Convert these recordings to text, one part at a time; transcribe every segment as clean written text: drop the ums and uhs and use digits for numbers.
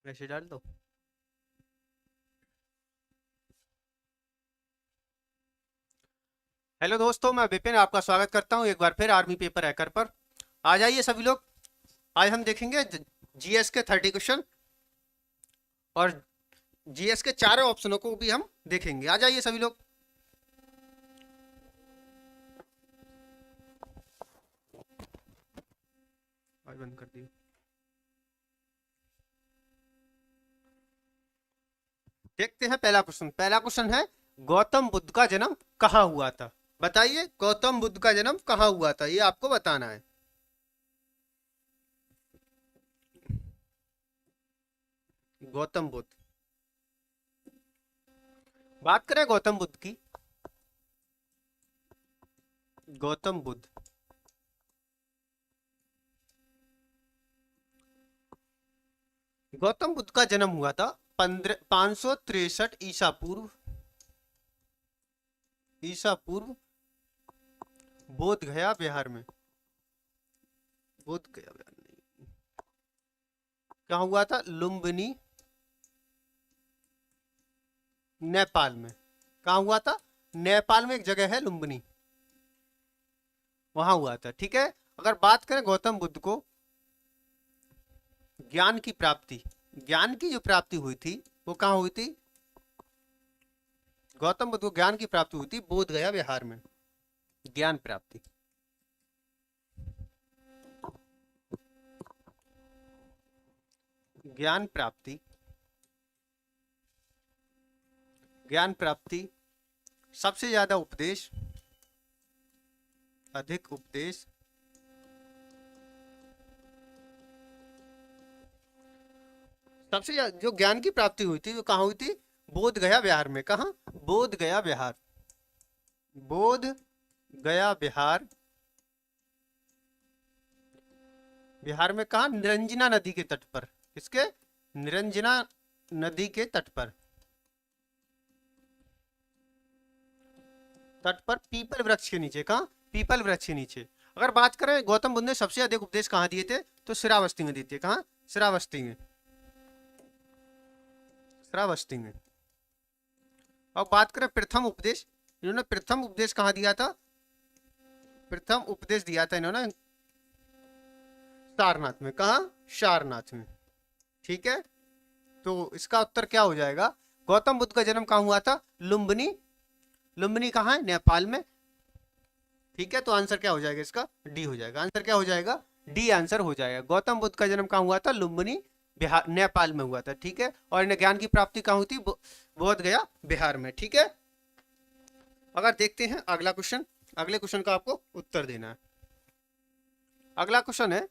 वैसे डाल दो। हेलो दोस्तों, मैं विपिन आपका स्वागत करता हूं एक बार फिर आर्मी पेपर हैकर पर। आ जाइए सभी लोग। आज हम देखेंगे जीएस के 30 क्वेश्चन और जीएस के चारों ऑप्शनों को भी हम देखेंगे। आ जाइए सभी लोग। आज बंद कर दिए। देखते हैं पहला क्वेश्चन। पहला क्वेश्चन है, गौतम बुद्ध का जन्म कहाँ हुआ था? बताइए, गौतम बुद्ध का जन्म कहाँ हुआ था, ये आपको बताना है। गौतम बुद्ध, बात करें गौतम बुद्ध की। गौतम बुद्ध गौतम बुद्ध का जन्म हुआ था 563 ईसा पूर्व बोध गया बिहार में। बोध गया बिहार नहीं, कहाँ हुआ था? लुम्बिनी, नेपाल में। कहाँ हुआ था? नेपाल में एक जगह है लुम्बिनी, वहां हुआ था। ठीक है। अगर बात करें गौतम बुद्ध को ज्ञान की जो प्राप्ति हुई थी वो कहाँ हुई थी? गौतम बुद्ध को ज्ञान की प्राप्ति हुई थी बोध गया बिहार में। ज्ञान प्राप्ति, ज्ञान प्राप्ति, ज्ञान प्राप्ति, सबसे ज्यादा उपदेश, अधिक उपदेश, सबसे जो ज्ञान की प्राप्ति हुई थी वो कहाँ हुई थी? बोध गया बिहार में। कहाँ? बोध गया बिहार। बोध गया बिहार। बिहार में कहा? निरंजना नदी के तट पर। किसके? निरंजना नदी के तट पर। तट पर पीपल वृक्ष के नीचे। कहा? पीपल वृक्ष के नीचे। अगर बात करें गौतम बुद्ध ने सबसे अधिक उपदेश कहाँ दिए थे, तो श्रावस्ती में दिए थे। कहाँ? श्रावस्ती में। श्रावस्ती में। अब बात करें प्रथम उपदेश, इन्होंने प्रथम उपदेश कहाँ दिया था? प्रथम उपदेश दिया था इन्होंने सारनाथ में। कहा? सारनाथ में। ठीक है। तो इसका उत्तर क्या हो जाएगा? गौतम बुद्ध का जन्म कहाँ हुआ था? लुम्बिनी। लुम्बिनी कहाँ है? नेपाल में। ठीक है। तो आंसर क्या हो जाएगा इसका? डी हो जाएगा। आंसर क्या हो जाएगा? डी आंसर हो जाएगा। गौतम बुद्ध का जन्म कहाँ हुआ था? लुम्बिनी, बिहार, नेपाल में हुआ था। ठीक है। और इन्हें ज्ञान की प्राप्ति कहाँ हुई थी? बोध गया बिहार में। ठीक है। अगर देखते हैं अगला क्वेश्चन, अगले क्वेश्चन का आपको उत्तर देना है। अगला क्वेश्चन है,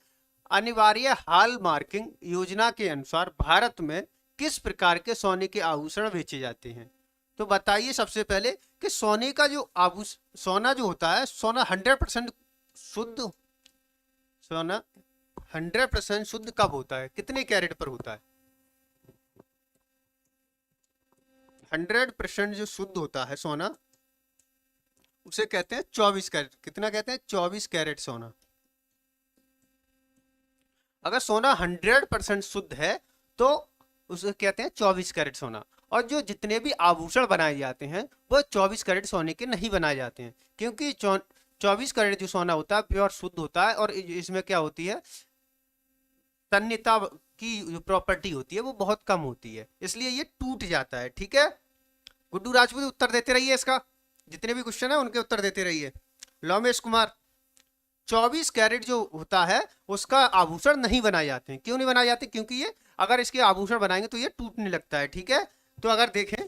अनिवार्य हॉल मार्किंग योजना के अनुसार भारत में किस प्रकार के सोने के आभूषण बेचे जाते हैं? तो बताइए सबसे पहले कि सोने का जो सोना जो होता है, सोना 100% शुद्ध, सोना 100% शुद्ध कब होता है? कितने कैरेट पर होता है? 100% जो शुद्ध होता है सोना, उसे कहते हैं 24 कैरेट। कितना कहते हैं? 24 कैरेट सोना। अगर सोना 100% शुद्ध है तो उसे कहते हैं 24 कैरेट सोना। और जो जितने भी आभूषण बनाए जाते हैं वो 24 कैरेट सोने के नहीं बनाए जाते हैं, क्योंकि 24 कैरेट जो सोना होता है प्योर शुद्ध होता है, और इसमें क्या होती है, तन्यता की जो प्रॉपर्टी होती है वो बहुत कम होती है, इसलिए ये टूट जाता है। ठीक है। गुड्डू राजपूत उत्तर देते रहिए इसका, जितने भी क्वेश्चन है उनके उत्तर देते रहिए। लोमेश कुमार, 24 कैरेट जो होता है उसका आभूषण नहीं बनाए जाते हैं। क्यों नहीं बनाए जाते? क्योंकि ये अगर इसके आभूषण बनाएंगे तो ये टूटने लगता है। ठीक है। तो अगर देखें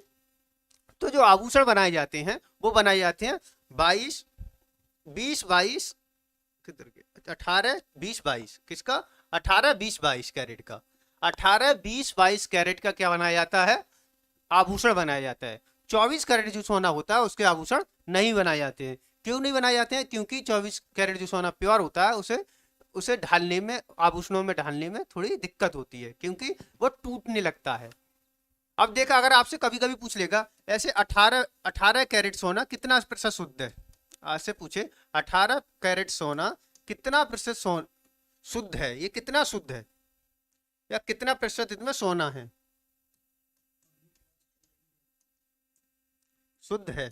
तो जो आभूषण बनाए जाते हैं वो बनाए जाते हैं 22 किधर के 18 20 22। किसका? 18 20 22 कैरेट का। 18 20 22 कैरेट का क्या बनाया जाता है? आभूषण बनाया जाता है। 24 कैरेट जो सोना होता है उसके आभूषण नहीं बनाए जाते हैं। क्यों नहीं बनाए जाते हैं? क्योंकि 24 कैरेट जो सोना प्योर होता है उसे उसे ढालने में, आभूषणों में ढालने में थोड़ी दिक्कत होती है, क्योंकि वो टूटने लगता है। अब देखा, अगर आपसे कभी कभी पूछ लेगा ऐसे 18 कैरेट सोना कितना प्रतिशत शुद्ध है, आज से पूछे 18 कैरेट सोना कितना प्रतिशत शुद्ध है, ये कितना शुद्ध है, या कितना प्रतिशत इसमें सोना है, शुद्ध है।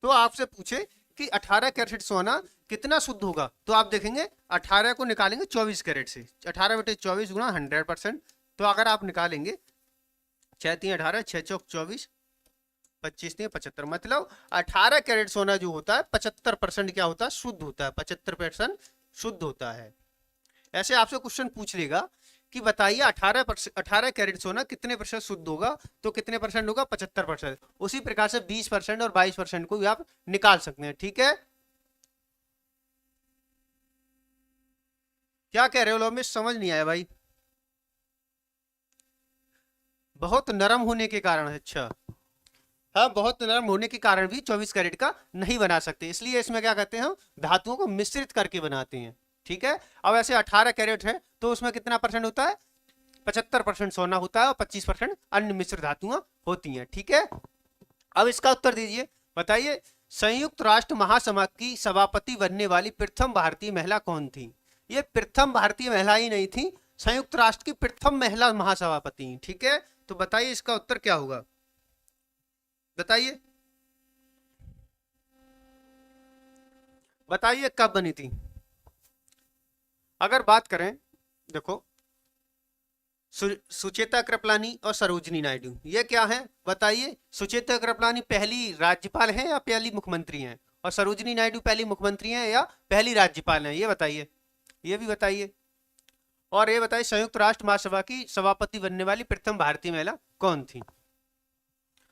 तो आपसे पूछे कि 18 कैरेट सोना कितना शुद्ध होगा, तो आप देखेंगे 18 को निकालेंगे 24 कैरेट से, 18 बटे 24 गुना 100%। तो अगर आप निकालेंगे 6 3 18, 6 चौक 24, 25 3 75, मतलब 18 कैरेट सोना जो होता है 75% क्या होता है, शुद्ध होता है, 75% शुद्ध होता है। ऐसे आपसे क्वेश्चन पूछ लेगा कि बताइए 18 कैरेट सोना कितने प्रतिशत शुद्ध होगा, तो कितने परसेंट होगा, 75%। उसी प्रकार से 20% और 22% को भी आप निकाल सकते हैं। ठीक है, क्या कह रहे हो लोग, में समझ नहीं आया भाई, बहुत नरम होने के कारण। अच्छा हाँ, बहुत नरम होने के कारण भी 24 कैरेट का नहीं बना सकते, इसलिए इसमें क्या कहते हैं, हम धातुओं को मिश्रित करके बनाते हैं। ठीक है, अब ऐसे 18 कैरेट है तो उसमें कितना परसेंट होता है, 75% सोना होता है और 25% अन्य मिश्र धातुआं होती हैं। ठीक है, अब इसका उत्तर दीजिए, बताइए संयुक्त राष्ट्र महासभा की सभापति बनने वाली प्रथम भारतीय महिला कौन थी। ये प्रथम भारतीय महिला ही नहीं थी, संयुक्त राष्ट्र की प्रथम महिला महासभापति। ठीक है, तो बताइए इसका उत्तर क्या होगा, बताइए बताइए कब बनी थी। अगर बात करें, देखो सुचेता कृपलानी और सरोजिनी नायडू, ये क्या है बताइए। सुचेता कृपलानी पहली राज्यपाल है या पहली मुख्यमंत्री हैं, और सरोजिनी नायडू पहली मुख्यमंत्री हैं या पहली राज्यपाल हैं, ये बताइए, ये भी बताइए। और ये बताइए संयुक्त राष्ट्र महासभा की सभापति बनने वाली प्रथम भारतीय महिला कौन थी।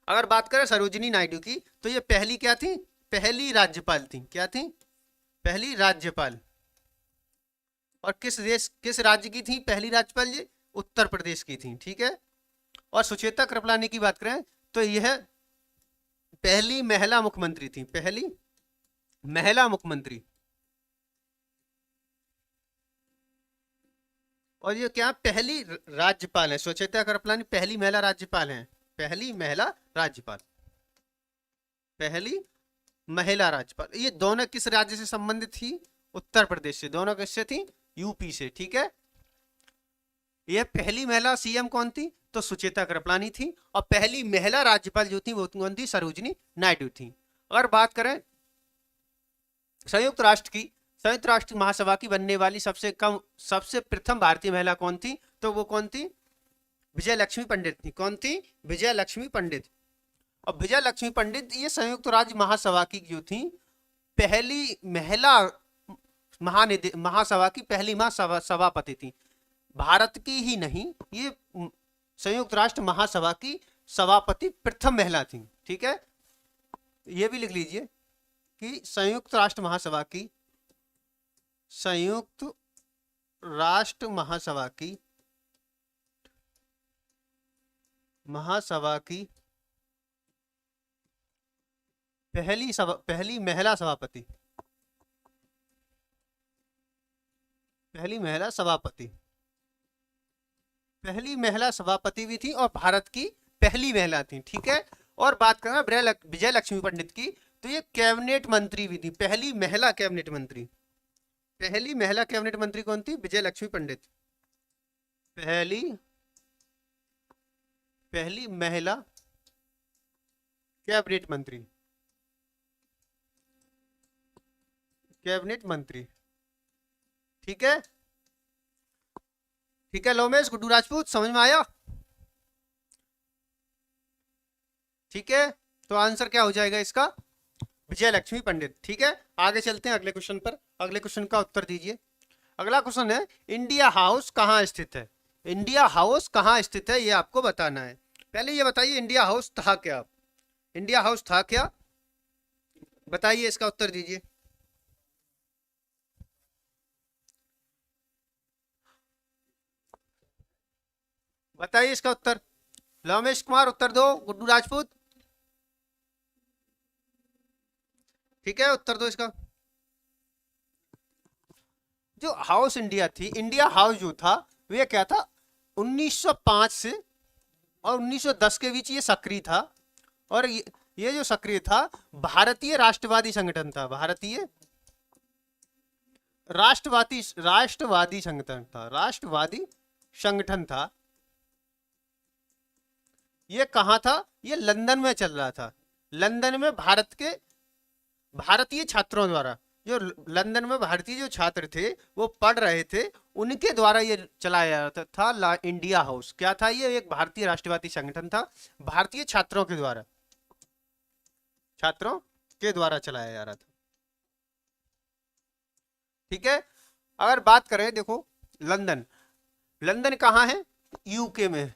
अगर बात करें सरोजिनी नायडू की, तो ये पहली क्या थी, पहली राज्यपाल थी। क्या थी, पहली राज्यपाल। और किस देश, किस राज्य की थी पहली राज्यपाल, ये उत्तर प्रदेश की थी। ठीक है, और सुचेता कृपलानी की बात करें तो यह पहली महिला मुख्यमंत्री थी, पहली महिला मुख्यमंत्री। और ये क्या, पहली राज्यपाल है, सुचेता कृपलानी पहली महिला राज्यपाल हैं, पहली महिला राज्यपाल, पहली महिला राज्यपाल। ये दोनों किस राज्य से संबंधित थी, उत्तर प्रदेश से, दोनों किससे थी, यूपी से। ठीक है, यह पहली महिला सीएम कौन थी, तो सुचेता कृपलानी थी, और पहली महिला राज्यपाल जो थी वो कौन थी, सरोजिनी नायडू थी। अगर बात करें संयुक्त राष्ट्र की, संयुक्त राष्ट्र महासभा की बनने वाली सबसे प्रथम भारतीय महिला कौन थी, तो वो कौन थी, विजय लक्ष्मी पंडित थी। कौन थी, विजय लक्ष्मी पंडित। और विजय लक्ष्मी पंडित ये संयुक्त राज्य महासभा की जो थी पहली महिला महासभा की पहली सभापति थी, भारत की ही नहीं, ये संयुक्त राष्ट्र महासभा की सभापति प्रथम महिला थी। ठीक है, ये भी लिख लीजिए कि संयुक्त राष्ट्र महासभा की, संयुक्त राष्ट्र महासभा की पहली महिला सभापति, पहली महिला सभापति, पहली महिला सभापति भी थी और भारत की पहली महिला थी। ठीक है, और बात करें विजय लक्ष्मी पंडित की, तो ये कैबिनेट मंत्री भी थी, पहली महिला कैबिनेट मंत्री। पहली महिला कैबिनेट मंत्री कौन थी, विजय लक्ष्मी पंडित, पहली महिला कैबिनेट मंत्री, कैबिनेट मंत्री। ठीक है, ठीक है लोमेश, गुड्डू राजपूत, समझ में आया। ठीक है, तो आंसर क्या हो जाएगा इसका, विजय लक्ष्मी पंडित। ठीक है, आगे चलते हैं अगले क्वेश्चन पर, अगले क्वेश्चन का उत्तर दीजिए। अगला क्वेश्चन है इंडिया हाउस कहाँ स्थित है। इंडिया हाउस कहाँ स्थित है ये आपको बताना है। पहले ये बताइए इंडिया हाउस था क्या, इंडिया हाउस था क्या, बताइए इसका उत्तर दीजिए। बताइए इसका उत्तर, लोमेश कुमार उत्तर दो, गुड्डू राजपूत। ठीक है, उत्तर दो इसका। जो हाउस इंडिया थी, इंडिया हाउस जो था वह क्या था, 1905 से और 1910 के बीच ये सक्रिय था। और ये जो सक्रिय था भारतीय राष्ट्रवादी संगठन था, भारतीय राष्ट्रवादी संगठन था, राष्ट्रवादी संगठन था, ये कहाँ था? ये लंदन में चल रहा था। लंदन में भारतीय छात्रों द्वारा, जो लंदन में भारतीय जो छात्र थे वो पढ़ रहे थे, उनके द्वारा ये चलाया जाता था इंडिया हाउस। क्या था ये? एक भारतीय राष्ट्रवादी संगठन था, भारतीय छात्रों के द्वारा, छात्रों के द्वारा चलाया जा रहा था। ठीक है। अगर बात करें, देखो लंदन, लंदन कहाँ है? यूके में।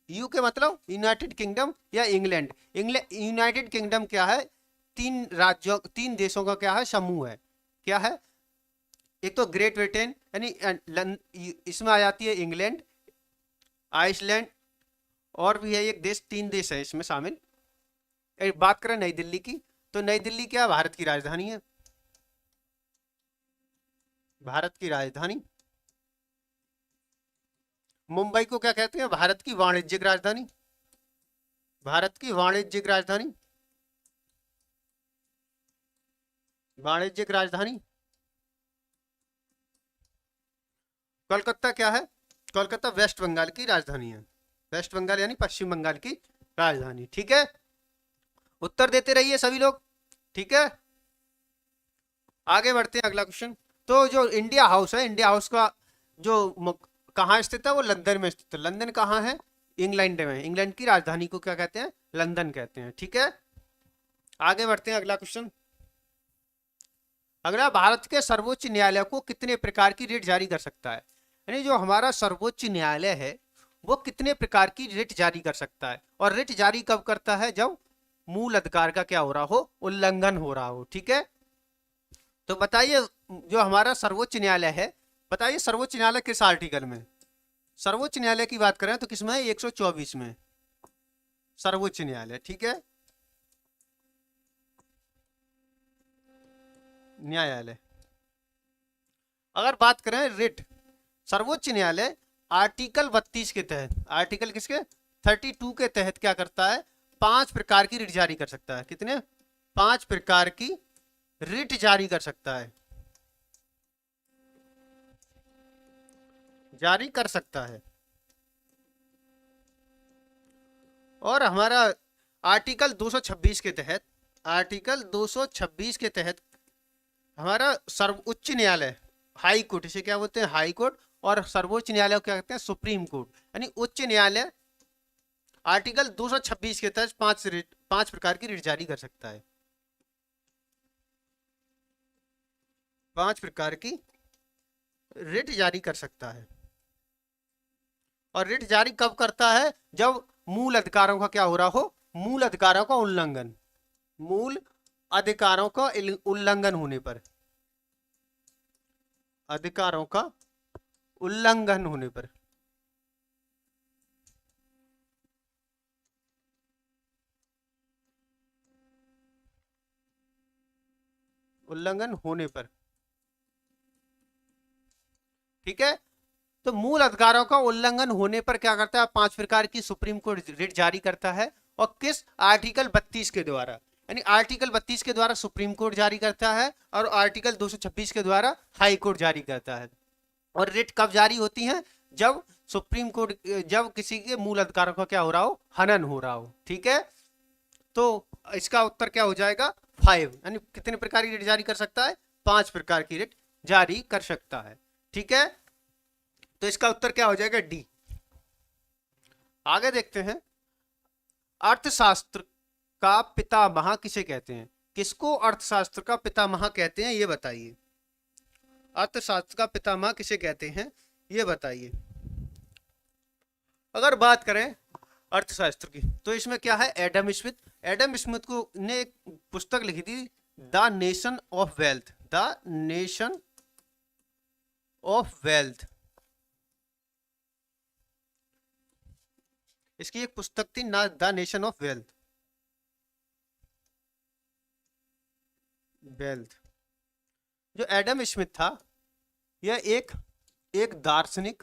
यूके मतलब यूनाइटेड किंगडम या इंग्लैंड। यूनाइटेड किंगडम क्या है? तीन राज्यों, तीन देशों का क्या है? समूह है। क्या है? एक तो ग्रेट ब्रिटेन, यानी इसमें आ जाती है इंग्लैंड, आइसलैंड, और भी है एक देश, तीन देश है इसमें शामिल। एक बात करें नई दिल्ली की, तो नई दिल्ली क्या? भारत की राजधानी है, भारत की राजधानी। मुंबई को क्या कहते हैं? भारत की वाणिज्यिक राजधानी, भारत की वाणिज्यिक राजधानी, वाणिज्यिक राजधानी। कोलकाता क्या है? कोलकाता वेस्ट बंगाल की राजधानी है, वेस्ट बंगाल यानी पश्चिम बंगाल की राजधानी। ठीक है, उत्तर देते रहिए सभी लोग। ठीक है, आगे बढ़ते हैं, अगला क्वेश्चन। तो जो इंडिया हाउस है, इंडिया हाउस का जो कहाँ स्थित है? वो लंदन में स्थित है। लंदन कहाँ है? इंग्लैंड में। इंग्लैंड की राजधानी को क्या कहते हैं? लंदन कहते हैं। ठीक है, आगे बढ़ते हैं, अगला क्वेश्चन। अगला, भारत के सर्वोच्च न्यायालय को कितने प्रकार की रिट जारी कर सकता है? यानी जो हमारा सर्वोच्च न्यायालय है वो कितने प्रकार की रिट जारी कर सकता है? और रिट जारी कब करता है? जब मूल अधिकार का क्या हो रहा हो? उल्लंघन हो रहा हो। ठीक है, तो बताइए, जो हमारा सर्वोच्च न्यायालय है, बताइए सर्वोच्च न्यायालय किस आर्टिकल में? सर्वोच्च न्यायालय की बात करें तो किसमें है? 124 में सर्वोच्च न्यायालय। ठीक है, न्यायालय। अगर बात करें रिट, सर्वोच्च न्यायालय आर्टिकल 32 के तहत, आर्टिकल किसके? 32 के तहत क्या करता है? 5 प्रकार की रिट जारी कर सकता है। कितने? 5 प्रकार की रिट जारी कर सकता है, जारी कर सकता है। और हमारा आर्टिकल 226 के तहत, आर्टिकल 226 के तहत हमारा सर्वोच्च न्यायालय, हाई कोर्ट, इसे क्या बोलते हैं? High court. और सर्वोच्च न्यायालय को क्या कहते हैं? Supreme court. यानी उच्च न्यायालय आर्टिकल 226 के तहत 5 प्रकार की रिट जारी कर सकता है, 5 प्रकार की रिट जारी कर सकता है। और रिट जारी कब करता है? जब मूल अधिकारों का क्या हो रहा हो? मूल अधिकारों का उल्लंघन, मूल अधिकारों का उल्लंघन होने पर, अधिकारों का उल्लंघन होने पर, उल्लंघन होने पर। ठीक है, तो मूल अधिकारों का उल्लंघन होने पर क्या करता है? 5 प्रकार की सुप्रीम कोर्ट रिट जारी करता है। और किस? आर्टिकल 32 के द्वारा। यानी आर्टिकल 32 के द्वारा सुप्रीम कोर्ट जारी करता है, और आर्टिकल 226 के द्वारा हाई कोर्ट जारी करता है। और रिट कब जारी होती है? जब सुप्रीम कोर्ट, जब किसी के मूल अधिकारों का क्या हो रहा हो? हनन हो रहा हो। ठीक है, तो इसका उत्तर क्या हो जाएगा? 5। यानी कितने प्रकार की रिट जारी कर सकता है? 5 प्रकार की रिट जारी कर सकता है। ठीक है, तो इसका उत्तर क्या हो जाएगा? डी। आगे देखते हैं, अर्थशास्त्र का पितामह किसे कहते हैं? किसको अर्थशास्त्र का पितामह कहते हैं, ये बताइए। अर्थशास्त्र का पितामह किसे कहते हैं, ये बताइए। अगर बात करें अर्थशास्त्र की, तो इसमें क्या है? Adam Smith. एडम स्मिथ को ने एक पुस्तक लिखी थी, the nation of wealth, the nation of wealth. इसकी एक पुस्तक थी ना, the nation of wealth, wealth. जो एडम स्मिथ था, यह एक दार्शनिक,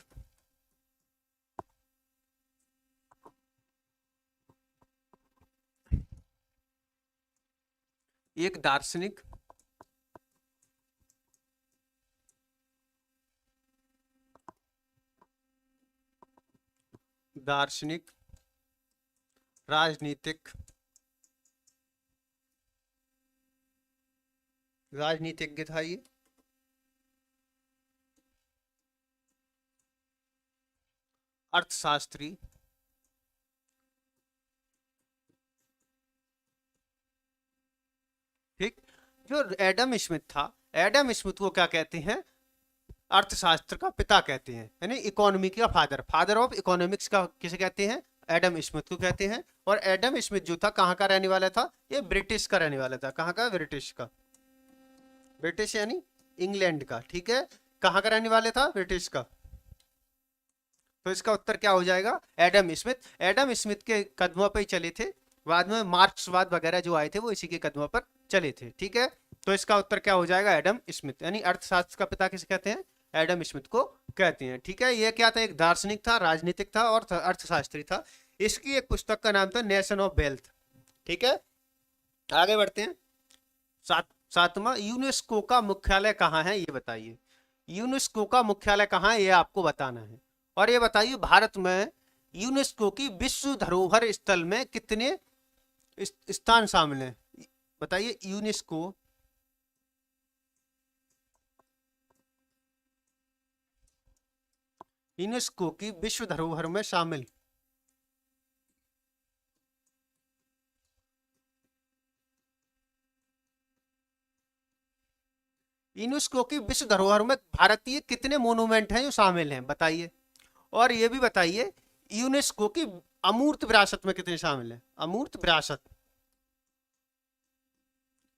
एक दार्शनिक, दार्शनिक, राजनीतिक, राजनीतिज्ञ था ये। अर्थशास्त्री, ठीक। जो एडम स्मिथ था, एडम स्मिथ को क्या कहते हैं? अर्थशास्त्र का पिता कहते हैं, यानी इकोनॉमी का फादर, फादर ऑफ इकोनॉमिक्स का किसे कहते हैं? एडम स्मिथ को कहते हैं। और एडम स्मिथ जो था कहाँ का रहने वाला था? ये ब्रिटिश का रहने वाला था। कहाँ का? ब्रिटिश का। ब्रिटिश यानी इंग्लैंड का, ठीक है। कहाँ का रहने वाले था? ब्रिटिश का। तो इसका उत्तर क्या हो जाएगा? Adam Smith. एडम स्मिथ के कदमों पर ही चले थे, बाद में मार्क्सवाद वगैरह जो आए थे वो इसी के कदमों पर चले थे, ठीक है। तो इसका उत्तर क्या हो जाएगा? Adam Smith. यानी अर्थशास्त्र का पिता किसे कहते हैं? एडम स्मिथ को कहते हैं, ठीक है। ये क्या था? एक दार्शनिक था, राजनीतिक था और अर्थशास्त्री था। इसकी एक पुस्तक का नाम था नेशन ऑफ वेल्थ, ठीक है। आगे बढ़ते हैं। सातवां, यूनेस्को का मुख्यालय कहाँ है? ये बताइए। यूनेस्को का मुख्यालय कहाँ है ये आपको बताना है। और ये बताइए भारत में यूनेस्को की विश्व धरोहर स्थल में कितने स्थान शामिल हैं? बताइए। यूनेस्को यूनेस्को की विश्व धरोहर में शामिल यूनेस्को की विश्व धरोहर में भारतीय कितने मोनूमेंट हैं जो शामिल हैं? बताइए। और ये भी बताइए यूनेस्को की अमूर्त विरासत में कितने शामिल हैं? अमूर्त विरासत,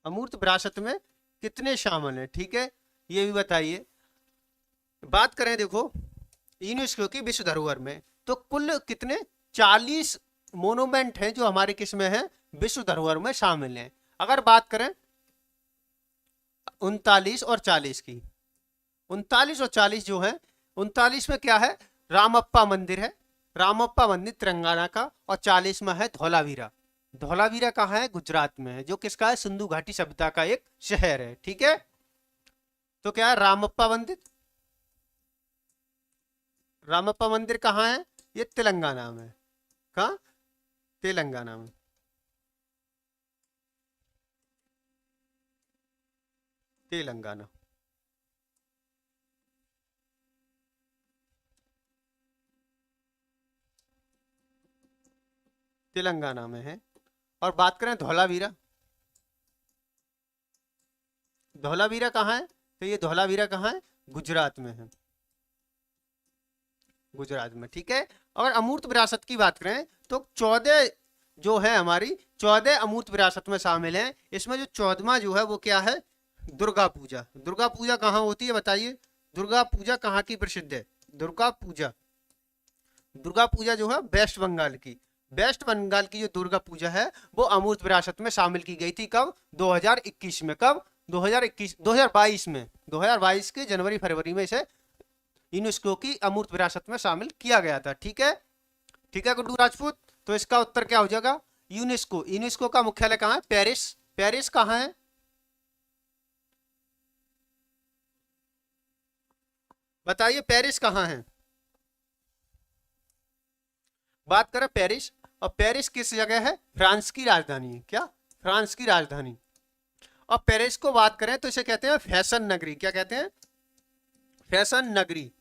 अमूर्त विरासत में कितने शामिल हैं, ठीक है। ये भी बताइए। बात करें देखो यूनेस्को की विश्व धरोहर में, तो कुल कितने 40 मोनूमेंट हैं जो हमारे किस में है? विश्व धरोहर में शामिल हैं। अगर बात करें 39 और 40 की, 39 और 40 जो है, 39 में क्या है? रामप्पा मंदिर है, रामप्पा मंदिर तेलंगाना का। और 40 में है धौलावीरा। धौलावीरा कहाँ है? गुजरात में है, जो किसका है? सिंधु घाटी सभ्यता का एक शहर है, ठीक है। तो क्या है? रामप्पा मंदिर। रामप्पा मंदिर कहाँ है? ये तेलंगाना में। कहाँ? तेलंगाना में। तेलंगाना, तेलंगाना में है। और बात करें धौलावीरा, धौलावीरा कहाँ है? तो ये धौलावीरा कहाँ है? गुजरात में है, गुजरात में, ठीक है। अगर अमूर्त विरासत की बात करें तो 14 जो है हमारी, 14 अमूर्त विरासत में शामिल हैं। इसमें जो 14वां जो है वो क्या है? दुर्गा पूजा। दुर्गा पूजा कहाँ होती है बताइए? दुर्गा पूजा कहाँ की प्रसिद्ध है? दुर्गा पूजा, दुर्गा पूजा जो है वेस्ट बंगाल की, वेस्ट बंगाल की जो दुर्गा पूजा है वो अमूर्त विरासत में शामिल की गई थी। कब? 2021 में। कब? 2022 में, 2022 के जनवरी फरवरी में इसे यूनेस्को की अमूर्त विरासत में शामिल किया गया था, ठीक है। ठीक है गुड्डू राजपूत। तो इसका उत्तर क्या हो जाएगा? यूनेस्को। यूनेस्को का मुख्यालय कहाँ है? पेरिस। पेरिस कहाँ है? बताइए पेरिस कहाँ है? बात करें पेरिस, और पेरिस किस जगह है? फ्रांस की राजधानी है। क्या? फ्रांस की राजधानी। और पेरिस को बात करें तो इसे कहते हैं फैशन नगरी। क्या कहते हैं? फैशन नगरी,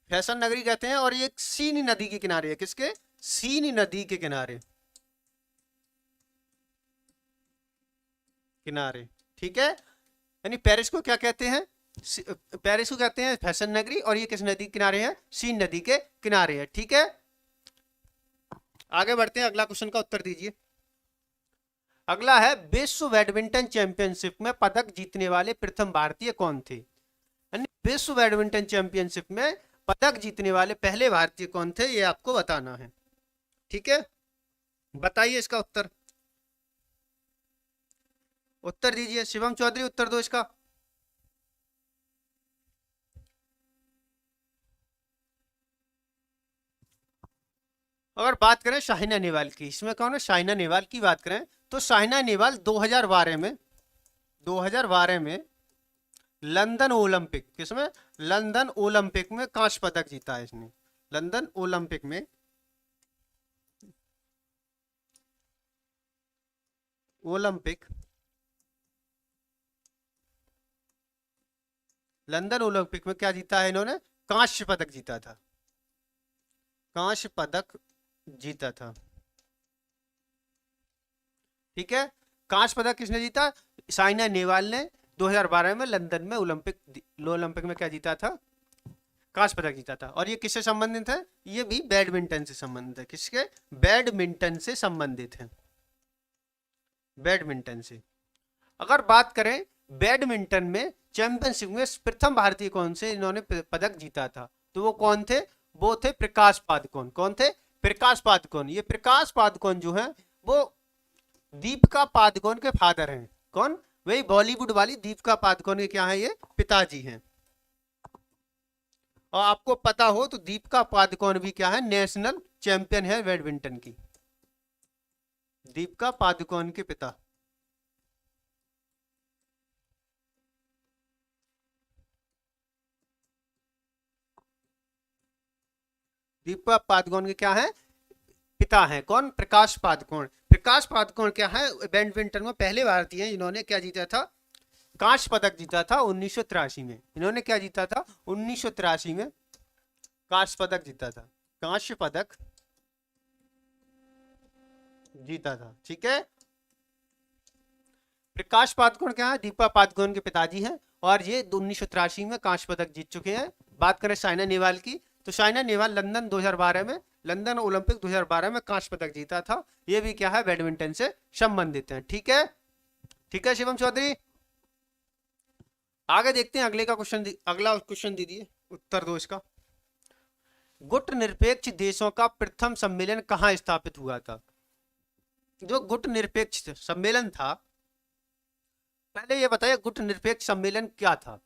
फैशन नगरी कहते हैं। और ये सीनी नदी के किनारे है। किसके? सीनी नदी के किनारे, किनारे, ठीक है। यानी पेरिस को क्या कहते हैं? पेरिस को कहते हैं फैशन नगरी। और ये किस नदी के किनारे है? सीन नदी के किनारे है, ठीक है। आगे बढ़ते हैं, अगला क्वेश्चन का उत्तर दीजिए। अगला है विश्व बैडमिंटन चैंपियनशिप में पदक जीतने वाले प्रथम भारतीय कौन थे? यानी विश्व बैडमिंटन चैंपियनशिप में पदक जीतने वाले पहले भारतीय कौन थे ये आपको बताना है, ठीक है। बताइए इसका उत्तर, उत्तर दीजिए। शिवम चौधरी उत्तर दो इसका। अगर बात करें साइना नेहवाल की, इसमें कौन है? साइना नेहवाल की बात करें तो साइना नेहवाल 2012 में, 2012 में लंदन ओलंपिक, किसमें? लंदन ओलंपिक में कांस्य पदक जीता है इसने। लंदन ओलंपिक में ओलंपिक लंदन ओलंपिक में क्या जीता है इन्होंने? कांस्य पदक जीता था। कांस्य पदक जीता था। ठीक है, कांस्य पदक किसने जीता? साइना नेहवाल ने 2012 में लंदन में ओलंपिक में क्या जीता था? कांस्य पदक जीता था। और ये किससे संबंधित है? ये भी बैडमिंटन से संबंधित है। किसके? बैडमिंटन से संबंधित है। बैडमिंटन से। अगर बात करें बैडमिंटन में चैंपियनशिप में प्रथम भारतीय कौन से इन्होंने पदक जीता था, तो वो कौन थे? वो थे प्रकाश पादुकोण। कौन थे? प्रकाश पादुकोण। ये प्रकाश पादुकोण जो है वो दीपिका पादुकोण के फादर हैं। कौन? वही बॉलीवुड वाली दीपिका पादुकोण के क्या है? ये पिताजी हैं। और आपको पता हो तो दीपिका पादुकोण भी क्या है? नेशनल चैंपियन है बैडमिंटन की। दीपिका पादुकोण के पिता। दीपिका पादुकोण के क्या है? पिता हैं। कौन? प्रकाश पादुकोण। प्रकाश पादुकोण क्या है? बैडमिंटन में पहले भारतीय हैं जिन्होंने क्या जीता था? कांस्य पदक जीता था 1983 में। इन्होंने क्या जीता था? 1983 में कांस्य पदक जीता था। कांस्य पदक जीता था। ठीक है, प्रकाश पादुकोण क्या है? दीपिका पादुकोण के पिताजी हैं और ये 1983 में कांस्य पदक जीत चुके हैं। बात करें साइना नेहवाल की, तो साइना नेहवाल लंदन ओलंपिक 2012 में कांस्य पदक जीता था। ये भी क्या है? बैडमिंटन से संबंधित है। ठीक है, ठीक है शिवम चौधरी। आगे देखते हैं अगला क्वेश्चन दीजिए, उत्तर दो इसका। गुट निरपेक्ष देशों का प्रथम सम्मेलन कहाँ स्थापित हुआ था? जो गुट निरपेक्ष सम्मेलन था, पहले ये बताइए गुट निरपेक्ष सम्मेलन क्या था।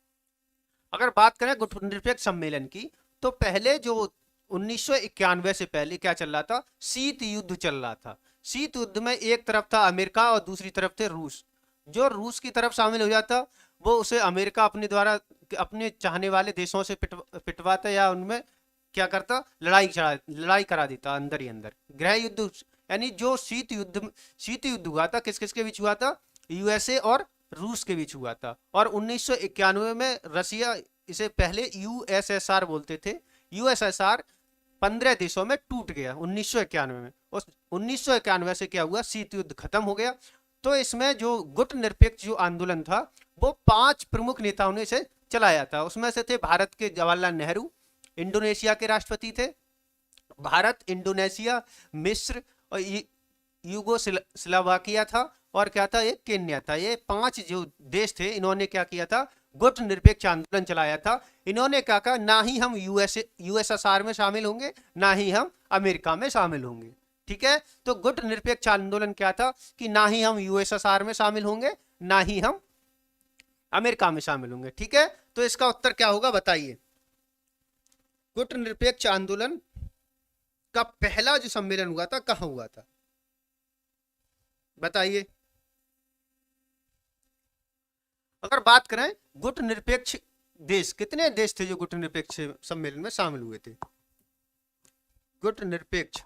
अगर बात करें गुट निरपेक्ष सम्मेलन की, तो पहले जो 1991 से पहले क्या चल रहा था? शीत युद्ध चल रहा था। शीत युद्ध में एक तरफ था अमेरिका और दूसरी तरफ थे रूस। जो रूस की तरफ शामिल हो जाता वो उसे अमेरिका अपने द्वारा अपने चाहने वाले देशों से पिटवाता या उनमें क्या करता? लड़ाई करा देता अंदर ही अंदर। गृह युद्ध यानी जो शीत युद्ध हुआ था, किस किस के बीच हुआ था? यूएसए और रूस के बीच हुआ था। और 1991 में रसिया, इसे पहले यूएसएसआर बोलते थे, यूएसएसआर 15 देशों में टूट गया 1991 में। उस 1991 से क्या हुआ? शीत युद्ध खत्म हो गया। तो इसमें जो गुट निरपेक्ष जो आंदोलन था वो 5 प्रमुख नेताओं ने इसे चलाया था। उसमें से थे भारत के जवाहरलाल नेहरू, इंडोनेशिया के राष्ट्रपति थे। भारत, इंडोनेशिया, मिस्र और यूगोस्लाविया था। और क्या था? एक केन्या था। ये 5 जो देश थे, इन्होंने क्या किया था? गुट निरपेक्ष आंदोलन चलाया था। इन्होंने क्या कहा? ना ही हम यूएसएसआर में शामिल होंगे, ना ही हम अमेरिका में शामिल होंगे। ठीक है, तो गुट निरपेक्ष आंदोलन क्या था? कि ना ही हम यूएसएसआर में शामिल होंगे, ना ही हम अमेरिका में शामिल होंगे। ठीक है, तो इसका उत्तर क्या होगा बताइए। गुट निरपेक्ष आंदोलन का पहला जो सम्मेलन हुआ था कहां हुआ था? बताइए। अगर बात करें गुट निरपेक्ष देश, कितने देश थे जो गुट निरपेक्ष सम्मेलन में शामिल हुए थे? गुट निरपेक्ष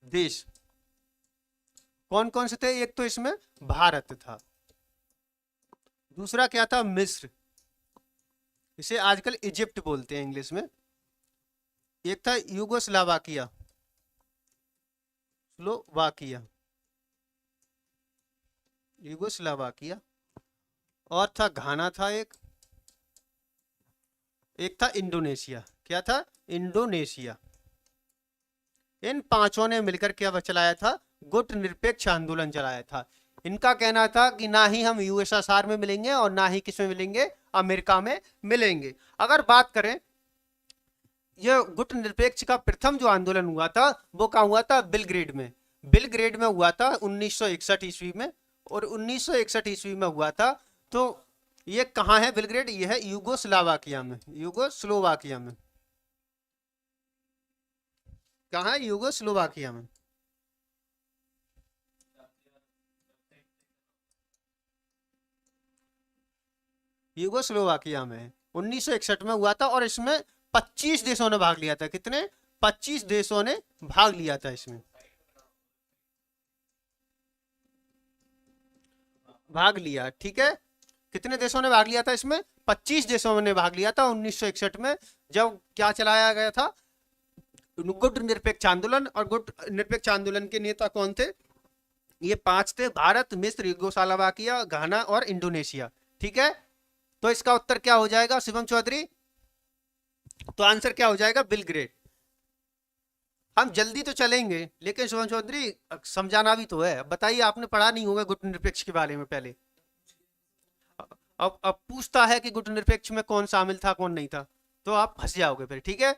देश कौन कौन से थे? एक तो इसमें भारत था, दूसरा क्या था? मिस्र, इसे आजकल इजिप्ट बोलते हैं इंग्लिश में। एक था यूगोस्लाविया, यूगोस्लाविया, और था घाना था एक था इंडोनेशिया। क्या था? इंडोनेशिया। इन 5 ने मिलकर क्या चलाया था? गुट निरपेक्ष आंदोलन चलाया था। इनका कहना था कि ना ही हम यूएसएसआर में मिलेंगे और ना ही किसमें मिलेंगे? अमेरिका में मिलेंगे। अगर बात करें यह गुट निरपेक्ष का प्रथम जो आंदोलन हुआ था वो कहाँ हुआ था? बेलग्रेड में। बेलग्रेड में हुआ था 1961 ईस्वी में। और 1961 ईस्वी में हुआ था। तो ये कहाँ है बेलग्रेड? ये है यूगोस्लाविया में। यूगोस्लोवाकिया में। कहाँ है? यूगोस्लोवाकिया में। यूगोस्लोवाकिया में। 1961 में हुआ था और इसमें 25 देशों ने भाग लिया था। कितने? 25 देशों ने भाग लिया था इसमें, भाग लिया। ठीक है, कितने देशों ने भाग लिया था इसमें? 25 देशों ने भाग लिया था 1961 में, जब क्या चलाया गया था? गुट निरपेक्ष आंदोलन। और गुट निरपेक्ष आंदोलन के नेता कौन थे? ये 5 थे: भारत, मिस्र, यूगोस्लाविया, घाना और इंडोनेशिया। ठीक है, तो इसका उत्तर क्या हो जाएगा शिवम चौधरी? तो आंसर क्या हो जाएगा? बिलग्रेड। हम जल्दी तो चलेंगे लेकिन शिवम चौधरी समझाना भी तो है। बताइए, आपने पढ़ा नहीं होगा गुट निरपेक्ष के बारे में पहले। अब पूछता है कि गुट निरपेक्ष में कौन शामिल था कौन नहीं था, तो आप फंस जाओगे फिर। ठीक है,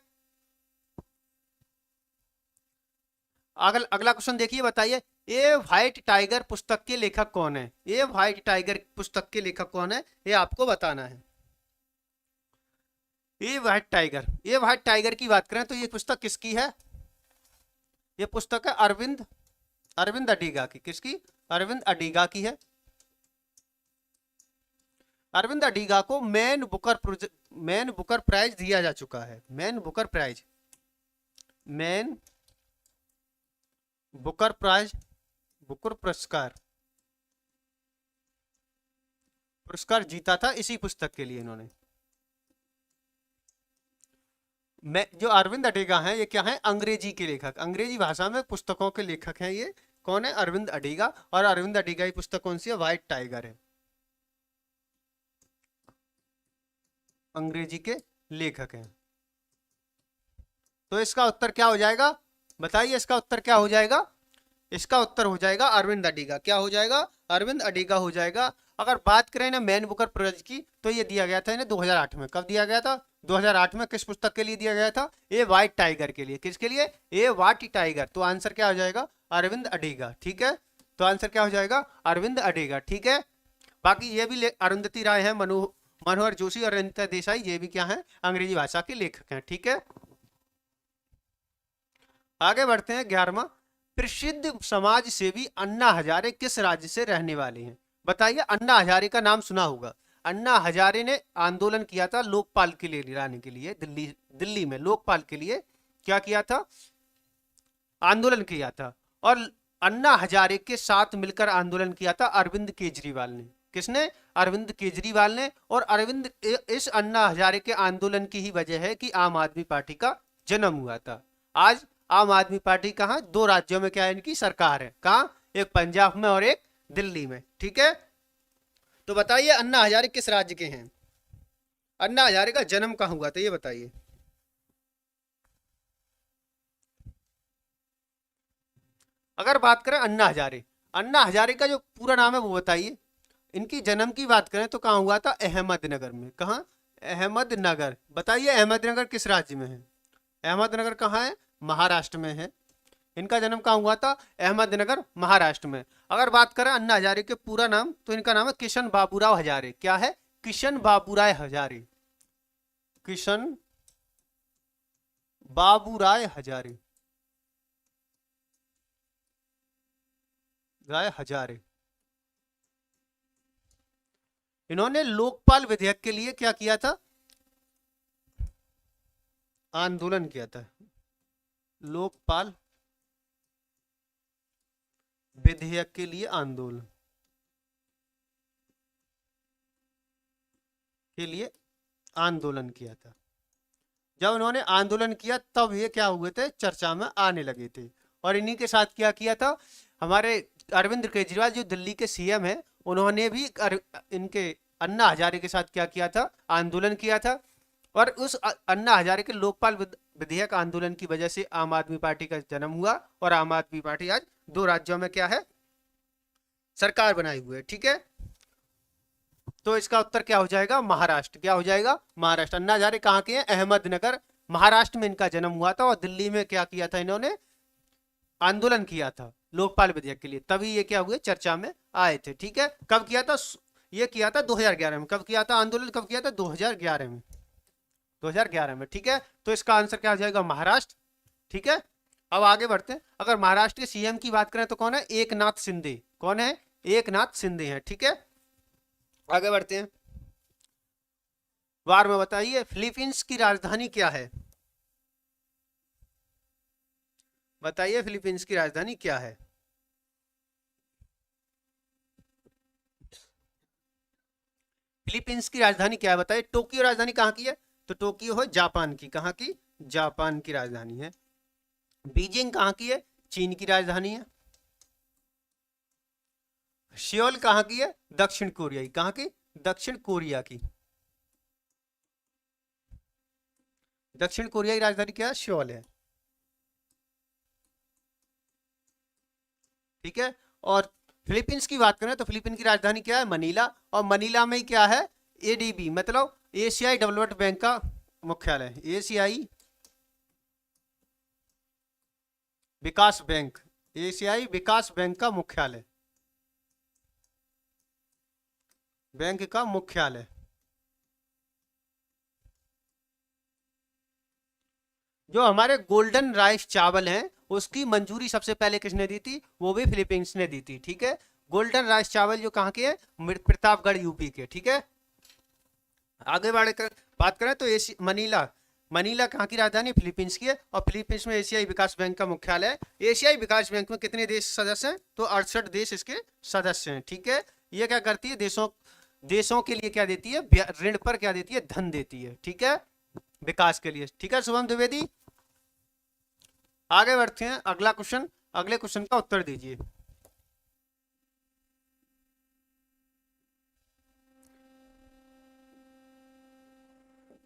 अगला क्वेश्चन देखिए, बताइए ए व्हाइट टाइगर पुस्तक के लेखक कौन है? ए व्हाइट टाइगर पुस्तक के लेखक कौन है, ये आपको बताना है। A white tiger, a white tiger की बात करें तो ये पुस्तक किसकी है? ये पुस्तक है अरविंद अरविंद अडिगा की। किसकी? अरविंद अडिगा की है। अरविंद अडिगा को मैन बुकर प्राइज दिया जा चुका है। Man Booker Prize, Man Booker Prize, Booker पुरस्कार जीता था इसी पुस्तक के लिए इन्होंने। जो अरविंद अडिगा हैं ये क्या है? अंग्रेजी के लेखक, अंग्रेजी भाषा में पुस्तकों के लेखक हैं। ये कौन है? अरविंद अडिगा। और अरविंद अडिगा की पुस्तक कौन सी है? व्हाइट टाइगर है। अंग्रेजी के लेखक हैं। तो इसका उत्तर क्या हो जाएगा? बताइए, इसका उत्तर क्या हो जाएगा? इसका उत्तर हो जाएगा अरविंद अडिगा। क्या हो जाएगा? अरविंद अडिगा हो जाएगा। अगर बात करें ना मैन बुकर प्राइज की, तो ये दिया गया था इन्हें 2008 में। कब दिया गया था? 2008 में। किस पुस्तक के लिए दिया गया था? ए व्हाइट टाइगर के लिए। किसके लिए? A white tiger. तो आंसर क्या हो जाएगा? अरविंद अडिगा। ठीक है, तो आंसर क्या हो जाएगा? अरविंद अडिगा। ठीक है, बाकी ये भी अरुंधति राय है, मनोहर जोशी और रंजिता देसाई, ये भी क्या है? अंग्रेजी भाषा के लेखक हैं। ठीक है, आगे बढ़ते हैं। 11वां, प्रसिद्ध समाज सेवी अन्ना हजारे किस राज्य से रहने वाले हैं? बताइए, अन्ना हजारे का नाम सुना होगा। अन्ना हजारे ने आंदोलन किया था लोकपाल के लिए लाने के लिए। दिल्ली में लोकपाल के लिए क्या किया था? आंदोलन किया था। और अन्ना हजारे के साथ मिलकर आंदोलन किया था अरविंद केजरीवाल ने। किसने? अरविंद केजरीवाल ने। और अरविंद इस अन्ना हजारे के आंदोलन की ही वजह है कि आम आदमी पार्टी का जन्म हुआ था। आज आम आदमी पार्टी कहाँ? 2 राज्यों में क्या है इनकी सरकार है। कहाँ? एक पंजाब में और एक दिल्ली में। ठीक है, तो बताइए अन्ना हजारे किस राज्य के हैं? अन्ना हजारे का जन्म कहाँ हुआ था ये बताइए। अगर बात करें अन्ना हजारे का जो पूरा नाम है वो बताइए। इनकी जन्म की बात करें तो कहाँ हुआ था? अहमदनगर में। कहाँ? अहमदनगर। बताइए अहमदनगर किस राज्य में है? अहमदनगर कहाँ है? महाराष्ट्र में है। इनका जन्म कहाँ हुआ था? अहमदनगर, महाराष्ट्र में। अगर बात करें अन्ना हजारे के पूरा नाम, तो इनका नाम है किशन बाबूराव हजारे। क्या है? किशन बाबूराय हजारे। किशन बाबूराय हजारे, हजारे। इन्होंने लोकपाल विधेयक के लिए क्या किया था? आंदोलन किया था। लोकपाल विधेयक के लिए आंदोलन किया था। जब उन्होंने आंदोलन किया तब ये क्या हुए थे? चर्चा में आने लगे थे। और इन्हीं के साथ क्या किया था? हमारे अरविंद केजरीवाल जो दिल्ली के सीएम हैं, उन्होंने भी इनके अन्ना हजारे के साथ क्या किया था? आंदोलन किया था। और उस अन्ना हजारे के लोकपाल विधेयक आंदोलन की वजह से आम आदमी पार्टी का जन्म हुआ। और आम आदमी पार्टी आज 2 राज्यों में क्या है? सरकार बनाई हुई है। ठीक है, तो इसका उत्तर क्या हो जाएगा? महाराष्ट्र। क्या हो जाएगा? महाराष्ट्र। अन्ना हजारे कहाँ के हैं? अहमदनगर, महाराष्ट्र में इनका जन्म हुआ था। और दिल्ली में क्या किया था इन्होंने? आंदोलन किया था लोकपाल विधेयक के लिए, तभी ये क्या हुए? चर्चा में आए थे। ठीक है, कब किया था? ये किया था 2011 में। कब किया था आंदोलन? कब किया था? 2011 में। 2011 में। ठीक है, तो इसका आंसर क्या हो जाएगा? महाराष्ट्र। ठीक है, अब आगे बढ़ते हैं। अगर महाराष्ट्र के सीएम की बात करें तो कौन है? एकनाथ शिंदे। कौन है? एकनाथ शिंदे हैं। ठीक है, आगे बढ़ते हैं। बार में बताइए फिलीपींस की राजधानी क्या है? बताइए फिलीपींस की राजधानी क्या है? फिलीपींस की राजधानी क्या है बताइए। टोक्यो राजधानी कहाँ की है? तो टोक्यो है जापान की। कहाँ की? जापान की राजधानी है। बीजिंग कहाँ की है? चीन की राजधानी है। सियोल कहाँ की है? दक्षिण कोरिया की। कहाँ की? दक्षिण कोरिया की। दक्षिण कोरिया की राजधानी क्या है? सियोल है। ठीक है। और फिलीपींस की बात करें तो फिलीपींस की राजधानी क्या है? मनीला। और मनीला में ही क्या है? एडीबी मतलब एशियाई डेवलपमेंट बैंक का मुख्यालय। एशियाई विकास बैंक। एशियाई विकास बैंक का मुख्यालय। बैंक का मुख्यालय। जो हमारे गोल्डन राइस चावल हैं उसकी मंजूरी सबसे पहले किसने दी थी? वो भी फिलीपींस ने दी थी। ठीक है। गोल्डन राइस चावल जो कहाँ के हैं? प्रतापगढ़ यूपी के। ठीक है। आगे बढ़कर बात करें तो मनीला। मनीला कहाँ की राजधानी? फिलीपींस की है। और फिलीपींस में एशियाई विकास बैंक का मुख्यालय है। एशियाई विकास बैंक में कितने देश सदस्य हैं? तो 68 देश इसके सदस्य हैं। ठीक है। ये क्या करती है? देशों देशों के लिए क्या देती है? ऋण पर क्या देती है? धन देती है। ठीक है। विकास के लिए। ठीक है शुभम द्विवेदी। आगे बढ़ते हैं अगला क्वेश्चन। अगले क्वेश्चन का उत्तर दीजिए।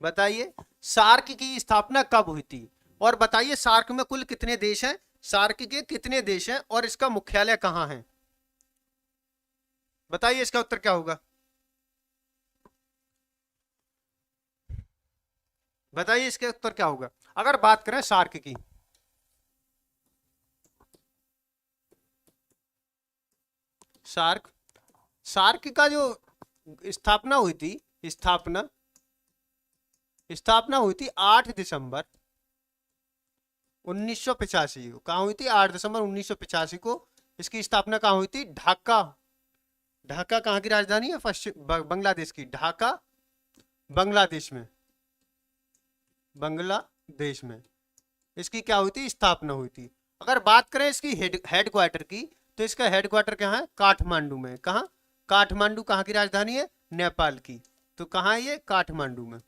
बताइए सार्क की स्थापना कब हुई थी? और बताइए सार्क में कुल कितने देश हैं? सार्क के कितने देश हैं और इसका मुख्यालय कहां है? बताइए इसका उत्तर क्या होगा? बताइए इसका उत्तर क्या होगा? अगर बात करें सार्क की। सार्क सार्क का जो स्थापना हुई थी, स्थापना स्थापना हुई थी 8 दिसंबर 1985 को। कहाँ हुई थी? 8 दिसंबर 1985 को इसकी स्थापना कहाँ हुई थी? ढाका। ढाका कहाँ की राजधानी है? पश्चिम बांग्लादेश की। ढाका बांग्लादेश में। बांग्लादेश में इसकी क्या हुई थी? स्थापना हुई थी। अगर बात करें इसकी हेडक्वार्टर की तो इसका हेडक्वार्टर कहाँ है? काठमांडू में। कहाँ? काठमांडू कहाँ की राजधानी है? नेपाल की। तो कहाँ है ये? काठमांडू में।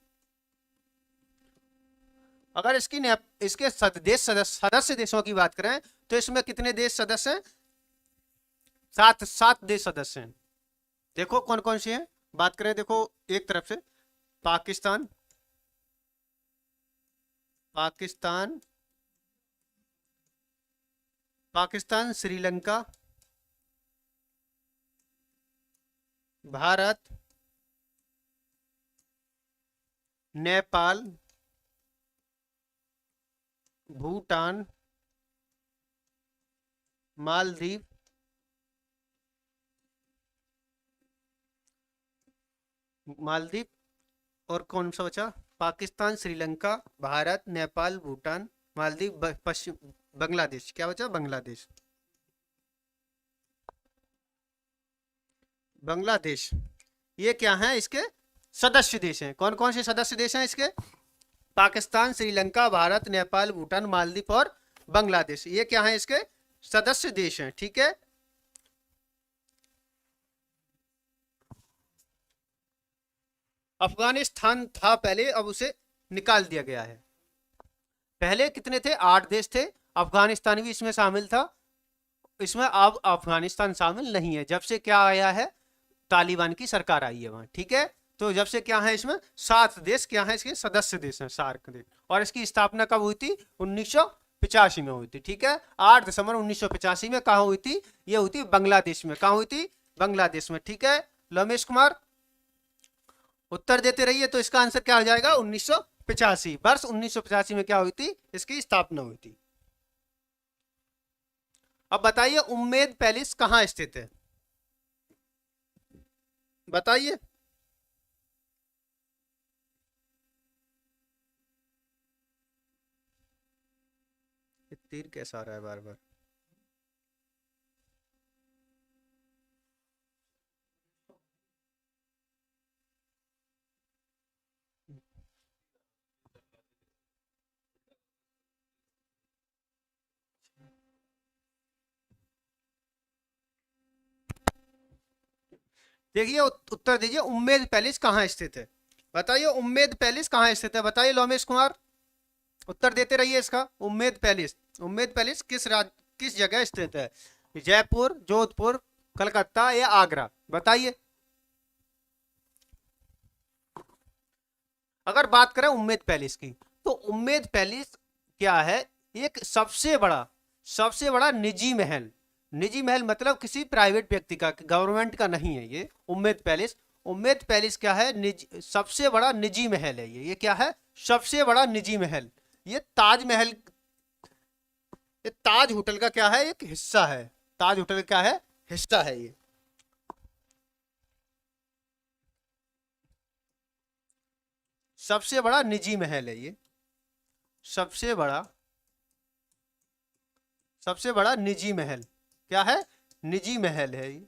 अगर इसके सदस्य देशों की बात करें तो इसमें कितने देश सदस्य हैं? सात सात देश सदस्य हैं। देखो कौन कौन से हैं। बात करें देखो एक तरफ से पाकिस्तान। पाकिस्तान पाकिस्तान, श्रीलंका, भारत, नेपाल, भूटान, मालदीव, मालदीव और कौन सा बचा? पाकिस्तान, श्रीलंका, भारत, नेपाल, भूटान, मालदीव, पश्चिम बांग्लादेश। क्या बचा? बांग्लादेश। बांग्लादेश ये क्या है? इसके सदस्य देश हैं। कौन कौन से सदस्य देश हैं इसके? पाकिस्तान, श्रीलंका, भारत, नेपाल, भूटान, मालदीव और बांग्लादेश। ये क्या है? इसके सदस्य देश हैं। ठीक है। अफगानिस्तान था पहले, अब उसे निकाल दिया गया है। पहले कितने थे? 8 देश थे। अफगानिस्तान भी इसमें शामिल था। इसमें अब अफगानिस्तान शामिल नहीं है जब से क्या आया है? तालिबान की सरकार आई है वहां। ठीक है। तो जब से क्या है? इसमें 7 देश क्या है? इसके सदस्य देश हैं, सार्क देश। और इसकी स्थापना कब हुई थी? 1985 में हुई थी। ठीक है। 8 दिसंबर 1985 में कहा हुई थी? ये हुई थी बांग्लादेश में। कहा हुई थी? बांग्लादेश में। ठीक है। लोमेश कुमार उत्तर देते रहिए। तो इसका आंसर क्या हो जाएगा? 1985। वर्ष 1985 में क्या हुई थी? इसकी स्थापना हुई थी। अब बताइए उम्मेद पैलेस कहाँ स्थित है? बताइए। तीर कैसा आ रहा है बार बार? देखिए उत्तर दीजिए, उम्मेद पैलेस कहाँ स्थित है? बताइए उम्मेद पैलेस कहाँ स्थित है, बताइए लोमेश कुमार, उत्तर देते रहिए इसका। उम्मेद पैलेस, उम्मेद पैलेस किस जगह स्थित है? जयपुर, जोधपुर, कलकत्ता या आगरा, बताइए। अगर बात करें उम्मेद पैलेस की, तो उम्मेद पैलेस क्या है? एक सबसे बड़ा निजी महल। निजी महल मतलब किसी प्राइवेट व्यक्ति का, गवर्नमेंट का नहीं है ये उम्मेद पैलेस। उम्मेद पैलेस क्या है? सबसे बड़ा निजी महल है ये क्या है? सबसे बड़ा निजी महल। ये ताजमहल, ये ताज होटल का क्या है? एक हिस्सा है। ताज होटल का क्या है? हिस्सा है ये। सबसे बड़ा निजी महल है ये। सबसे बड़ा, सबसे बड़ा निजी महल क्या है? निजी महल है ये,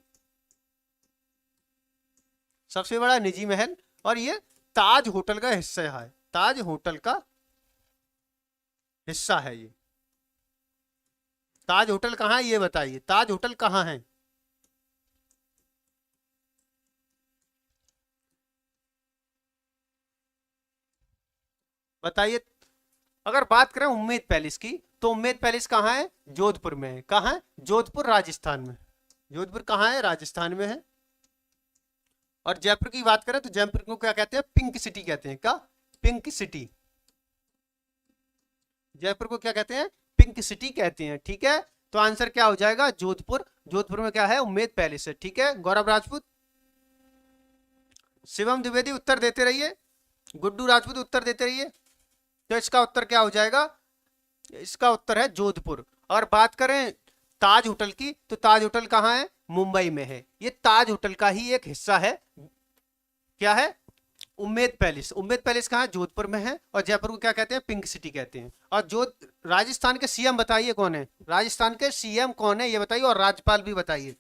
सबसे बड़ा निजी महल। और ये ताज होटल का हिस्सा है, ताज होटल का हिस्सा है ये। ताज होटल कहाँ है ये बताइए, ताज होटल कहाँ है? बताइए। अगर बात करें उम्मेद पैलेस की, तो उम्मेद पैलेस कहाँ है? जोधपुर में है। कहाँ है? जोधपुर राजस्थान में। जोधपुर कहाँ है? राजस्थान में है। और जयपुर की बात करें तो जयपुर को क्या कहते हैं? पिंक सिटी कहते हैं। क्या? Pink city. जयपुर को क्या कहते हैं? पिंक सिटी कहते हैं। ठीक है, तो आंसर क्या हो जाएगा? जोधपुर। जोधपुर में क्या है? उम्मेद पैलेस है। ठीक है, गौरव राजपूत। शिवम द्विवेदी उत्तर देते रहिए, गुड्डू राजपूत उत्तर देते रहिए। तो इसका उत्तर क्या हो जाएगा? इसका उत्तर है जोधपुर। और बात करें ताज होटल की, तो ताज होटल कहाँ है? मुंबई में है। ये ताज होटल का ही एक हिस्सा है। क्या है? उम्मेद पैलेस। उम्मेद पैलेस कहाँ है? जोधपुर में है। और जयपुर को क्या कहते हैं? पिंक सिटी कहते हैं। और जो राजस्थान के सीएम बताइए कौन है? राजस्थान के सीएम कौन है ये बताइए, और राज्यपाल भी बताइए।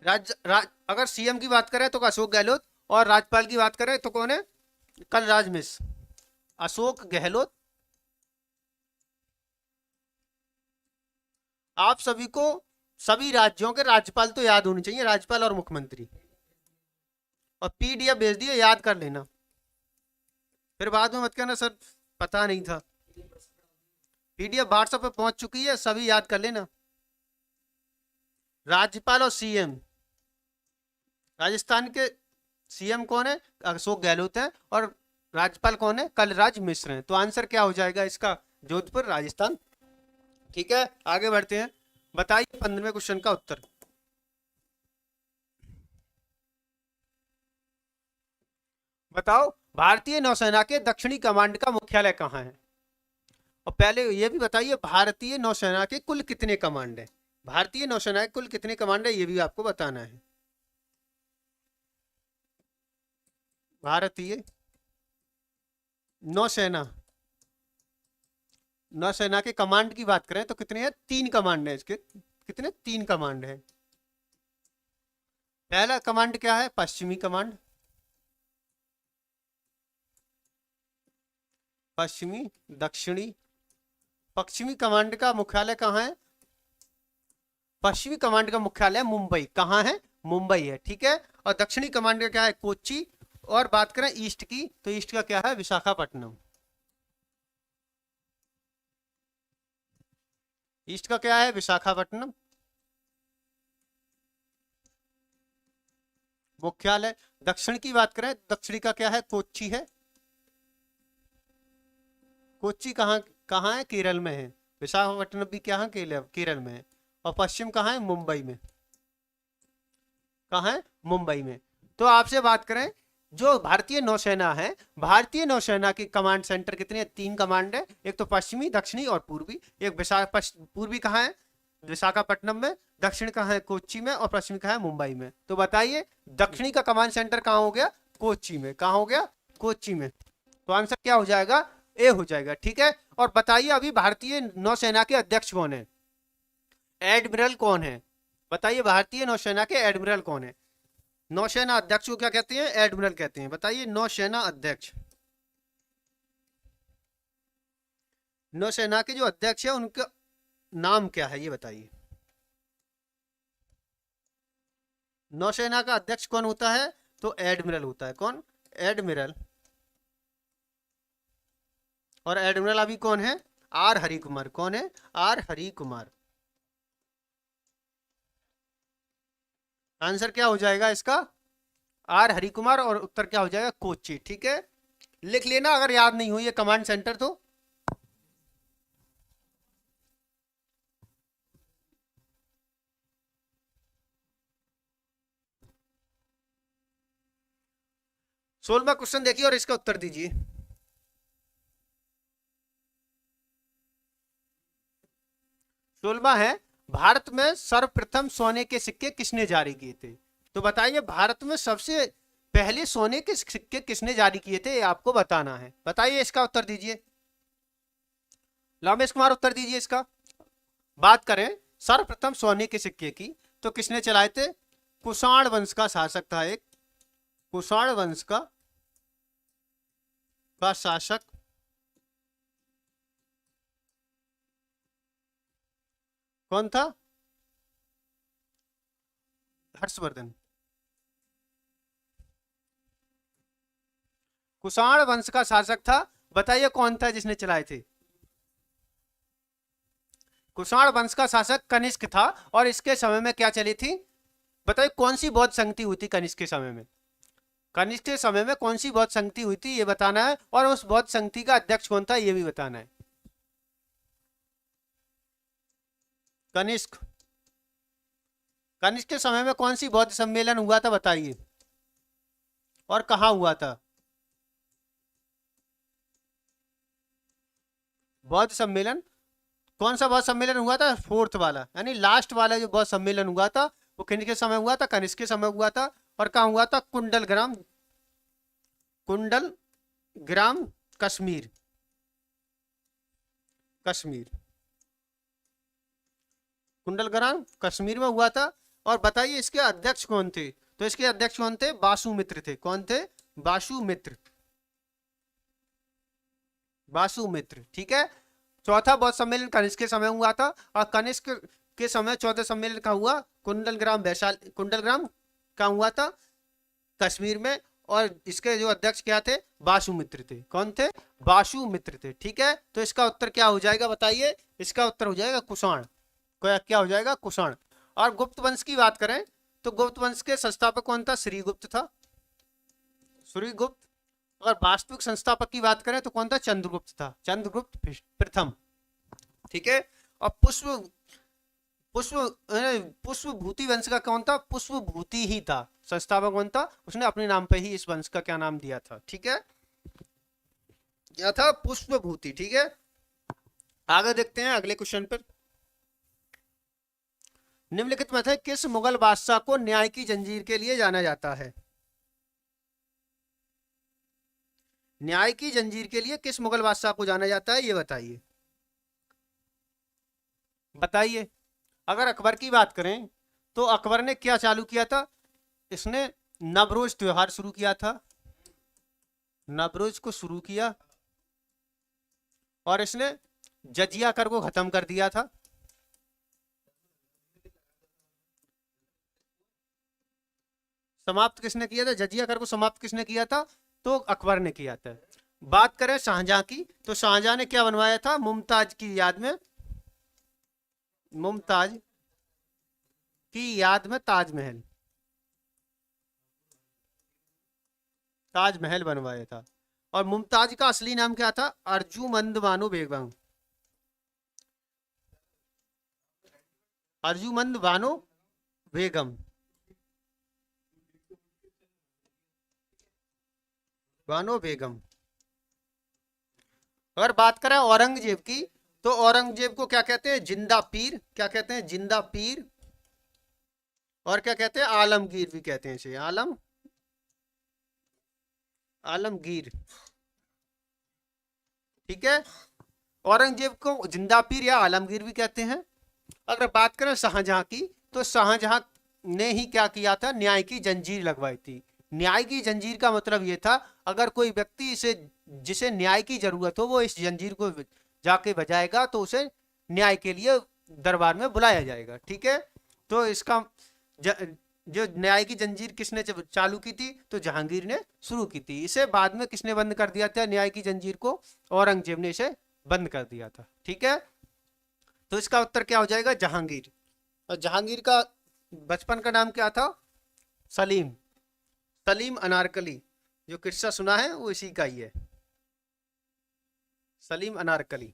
अगर सीएम की बात करें तो अशोक गहलोत, और राज्यपाल की बात करें तो कौन है? कलराज मिश्र। अशोक गहलोत। आप सभी को सभी राज्यों के राज्यपाल तो याद होने चाहिए, राज्यपाल और मुख्यमंत्री। और पीडीएफ भेज दिए, याद कर लेना, फिर बाद में मत कहना सर पता नहीं था। पीडीएफ व्हाट्सएप पे पहुंच चुकी है, सभी याद कर लेना। राज्यपाल और सीएम, राजस्थान के सीएम कौन है? अशोक गहलोत है। और राज्यपाल कौन है? कलराज मिश्र है। तो आंसर क्या हो जाएगा इसका? जोधपुर राजस्थान। ठीक है, आगे बढ़ते हैं। बताइए 15वें क्वेश्चन का उत्तर। बताओ भारतीय नौसेना के दक्षिणी कमांड का मुख्यालय कहाँ है? और पहले ये भी बताइए भारतीय नौसेना के कुल कितने कमांड है? भारतीय नौसेना के कुल कितने कमांड है ये भी आपको बताना है। भारतीय नौसेना, नौसेना के कमांड की बात करें तो कितने हैं? 3 कमांड है इसके। कितने? 3 कमांड है। पहला कमांड क्या है? पश्चिमी कमांड। पश्चिमी, दक्षिणी। पश्चिमी कमांड का मुख्यालय कहाँ है? पश्चिमी कमांड का मुख्यालय मुंबई। कहाँ है? मुंबई है। ठीक है, और दक्षिणी कमांड का क्या है? कोच्चि। और बात करें ईस्ट की, तो ईस्ट का क्या है? विशाखापट्टनम। ईस्ट का क्या है? विशाखापट्टनम मुख्यालय। दक्षिण की बात करें, दक्षिणी का क्या है? कोच्चि है। कोच्चि कहाँ कहाँ है? केरल में है। विशाखापट्टनम भी क्या है? केरल में है। और पश्चिम कहाँ है? मुंबई में। कहाँ है? मुंबई में। तो आपसे बात करें, जो भारतीय नौसेना है, भारतीय नौसेना की कमांड सेंटर कितने हैं? 3 कमांड है, एक तो पश्चिमी, दक्षिणी और पूर्वी। एक पूर्वी कहाँ है? विशाखापट्टनम में। दक्षिण कहाँ है? कोच्चि में। और पश्चिमी कहाँ है? मुंबई में। तो बताइए दक्षिणी का कमांड सेंटर कहाँ हो गया? कोच्चि में। कहाँ हो गया? कोच्चि में। तो आंसर क्या हो जाएगा? ए हो जाएगा। ठीक है, और बताइए अभी भारतीय नौसेना के अध्यक्ष कौन है? एडमिरल कौन है? बताइए भारतीय नौसेना के एडमिरल कौन है? नौसेना अध्यक्ष को क्या कहते हैं? एडमिरल कहते हैं। बताइए नौसेना अध्यक्ष, नौसेना के जो अध्यक्ष है उनका नाम क्या है ये बताइए। नौसेना का अध्यक्ष कौन होता है? तो एडमिरल होता है। कौन? एडमिरल। और एडमिरल अभी कौन है? आर हरि कुमार। कौन है? आर हरि कुमार। आंसर क्या हो जाएगा इसका? आर हरि कुमार। और उत्तर क्या हो जाएगा? कोच्चि। ठीक है, लिख लेना अगर याद नहीं हुई है कमांड सेंटर तो। सोलहवां क्वेश्चन देखिए और इसका उत्तर दीजिए। सोलहवां है, भारत में सर्वप्रथम सोने के सिक्के किसने जारी किए थे? तो बताइए, भारत में सबसे पहले सोने के सिक्के किसने जारी किए थे, ये आपको बताना है। बताइए, इसका उत्तर दीजिए। रमेश कुमार उत्तर दीजिए इसका। बात करें सर्वप्रथम सोने के सिक्के की, तो किसने चलाए थे? कुषाण वंश का शासक था एक। कुषाण वंश का शासक कौन था? हर्षवर्धन। कुषाण वंश का शासक था। बताइए कौन था जिसने चलाए थे? कुषाण वंश का शासक कनिष्क था। और इसके समय में क्या चली थी? बताइए कौन सी बौद्ध संगति हुई थी कनिष्क के समय में? कनिष्क के समय में कौन सी बौद्ध संगति हुई थी ये बताना है। और उस बौद्ध संगति का अध्यक्ष कौन था ये भी बताना है। कनिष्क। कनिष्क के समय में कौन सी बौद्ध सम्मेलन हुआ था बताइए, और कहाँ हुआ था? बौद्ध सम्मेलन कौन सा बौद्ध सम्मेलन हुआ था? फोर्थ वाला, यानी लास्ट वाला जो बौद्ध सम्मेलन हुआ था वो किन के समय हुआ था? कनिष्क के समय हुआ था। और कहाँ हुआ था? कुंडलग्राम। कुंडलग्राम, कश्मीर। कश्मीर, कुंडलग्राम कश्मीर में हुआ था। और बताइए इसके अध्यक्ष कौन थे? तो इसके अध्यक्ष कौन थे? वासुमित्र थे। कौन थे? वासुमित्र। वासुमित्र। ठीक है, चौथा बौद्ध सम्मेलन कनिष्क के समय हुआ था। और कनिष्क के समय चौथा सम्मेलन का हुआ कुंडलग्राम वैशाल। कुंडलग्राम का हुआ था कश्मीर में। और इसके जो अध्यक्ष क्या थे? वासुमित्र थे। कौन थे? वासुमित्र थे। ठीक है, तो इसका उत्तर क्या हो जाएगा बताइए? इसका उत्तर हो जाएगा कुषाण। क्या हो जाएगा? कुषाण। और गुप्त वंश की बात करें तो गुप्त वंश के संस्थापक कौन था? श्रीगुप्त था। श्रीगुप्त। अगर वास्तविक संस्थापक की बात करें तो कौन था? चंद्रगुप्त था। चंद्रगुप्त प्रथम। ठीक है, और पुष्प पुष्प पुष्पभूति वंश का कौन था? पुष्पभूति ही था। संस्थापक कौन था? उसने अपने नाम पे ही इस वंश का क्या नाम दिया था? ठीक है, क्या था? पुष्पभूति। ठीक है, आगे देखते हैं अगले क्वेश्चन पर। निम्नलिखित में से किस मुगल बादशाह को न्याय की जंजीर के लिए जाना जाता है? न्याय की जंजीर के लिए किस मुगल बादशाह को जाना जाता है ये बताइए। बताइए, अगर अकबर की बात करें तो अकबर ने क्या चालू किया था? इसने नवरोज त्योहार शुरू किया था। नवरोज को शुरू किया। और इसने जजिया कर को खत्म कर दिया था। समाप्त किसने किया था? जजिया कर को समाप्त किसने किया था? तो अकबर ने किया था। बात करें शाहजहां की तो शाहजहां ने क्या बनवाया था मुमताज की याद में? मुमताज की याद में ताजमहल। ताजमहल बनवाया था। और मुमताज का असली नाम क्या था? अर्जुमंद बानो बेगम। अर्जुमंद बानो बेगम। बानो बेगम। अगर बात करें औरंगजेब की तो औरंगजेब को क्या कहते हैं? जिंदा पीर। क्या कहते हैं? जिंदा पीर। और क्या कहते हैं? आलमगीर भी कहते हैं इसे। आलमगीर। ठीक है, औरंगजेब को जिंदा पीर या आलमगीर भी कहते हैं। अगर बात करें शाहजहां की तो शाहजहां ने ही क्या किया था? न्याय की जंजीर लगवाई थी। न्याय की जंजीर का मतलब ये था अगर कोई व्यक्ति इसे जिसे न्याय की जरूरत हो वो इस जंजीर को जाके बजाएगा तो उसे न्याय के लिए दरबार में बुलाया जाएगा। ठीक है, तो इसका जो न्याय की जंजीर किसने चालू की थी? तो जहांगीर ने शुरू की थी। इसे बाद में किसने बंद कर दिया था न्याय की जंजीर को? औरंगजेब ने इसे बंद कर दिया था। ठीक है, तो इसका उत्तर क्या हो जाएगा? जहांगीर। और जहांगीर का बचपन का नाम क्या था? सलीम। सलीम अनारकली। जो किस्सा सुना है वो इसी का ही है, सलीम अनारकली।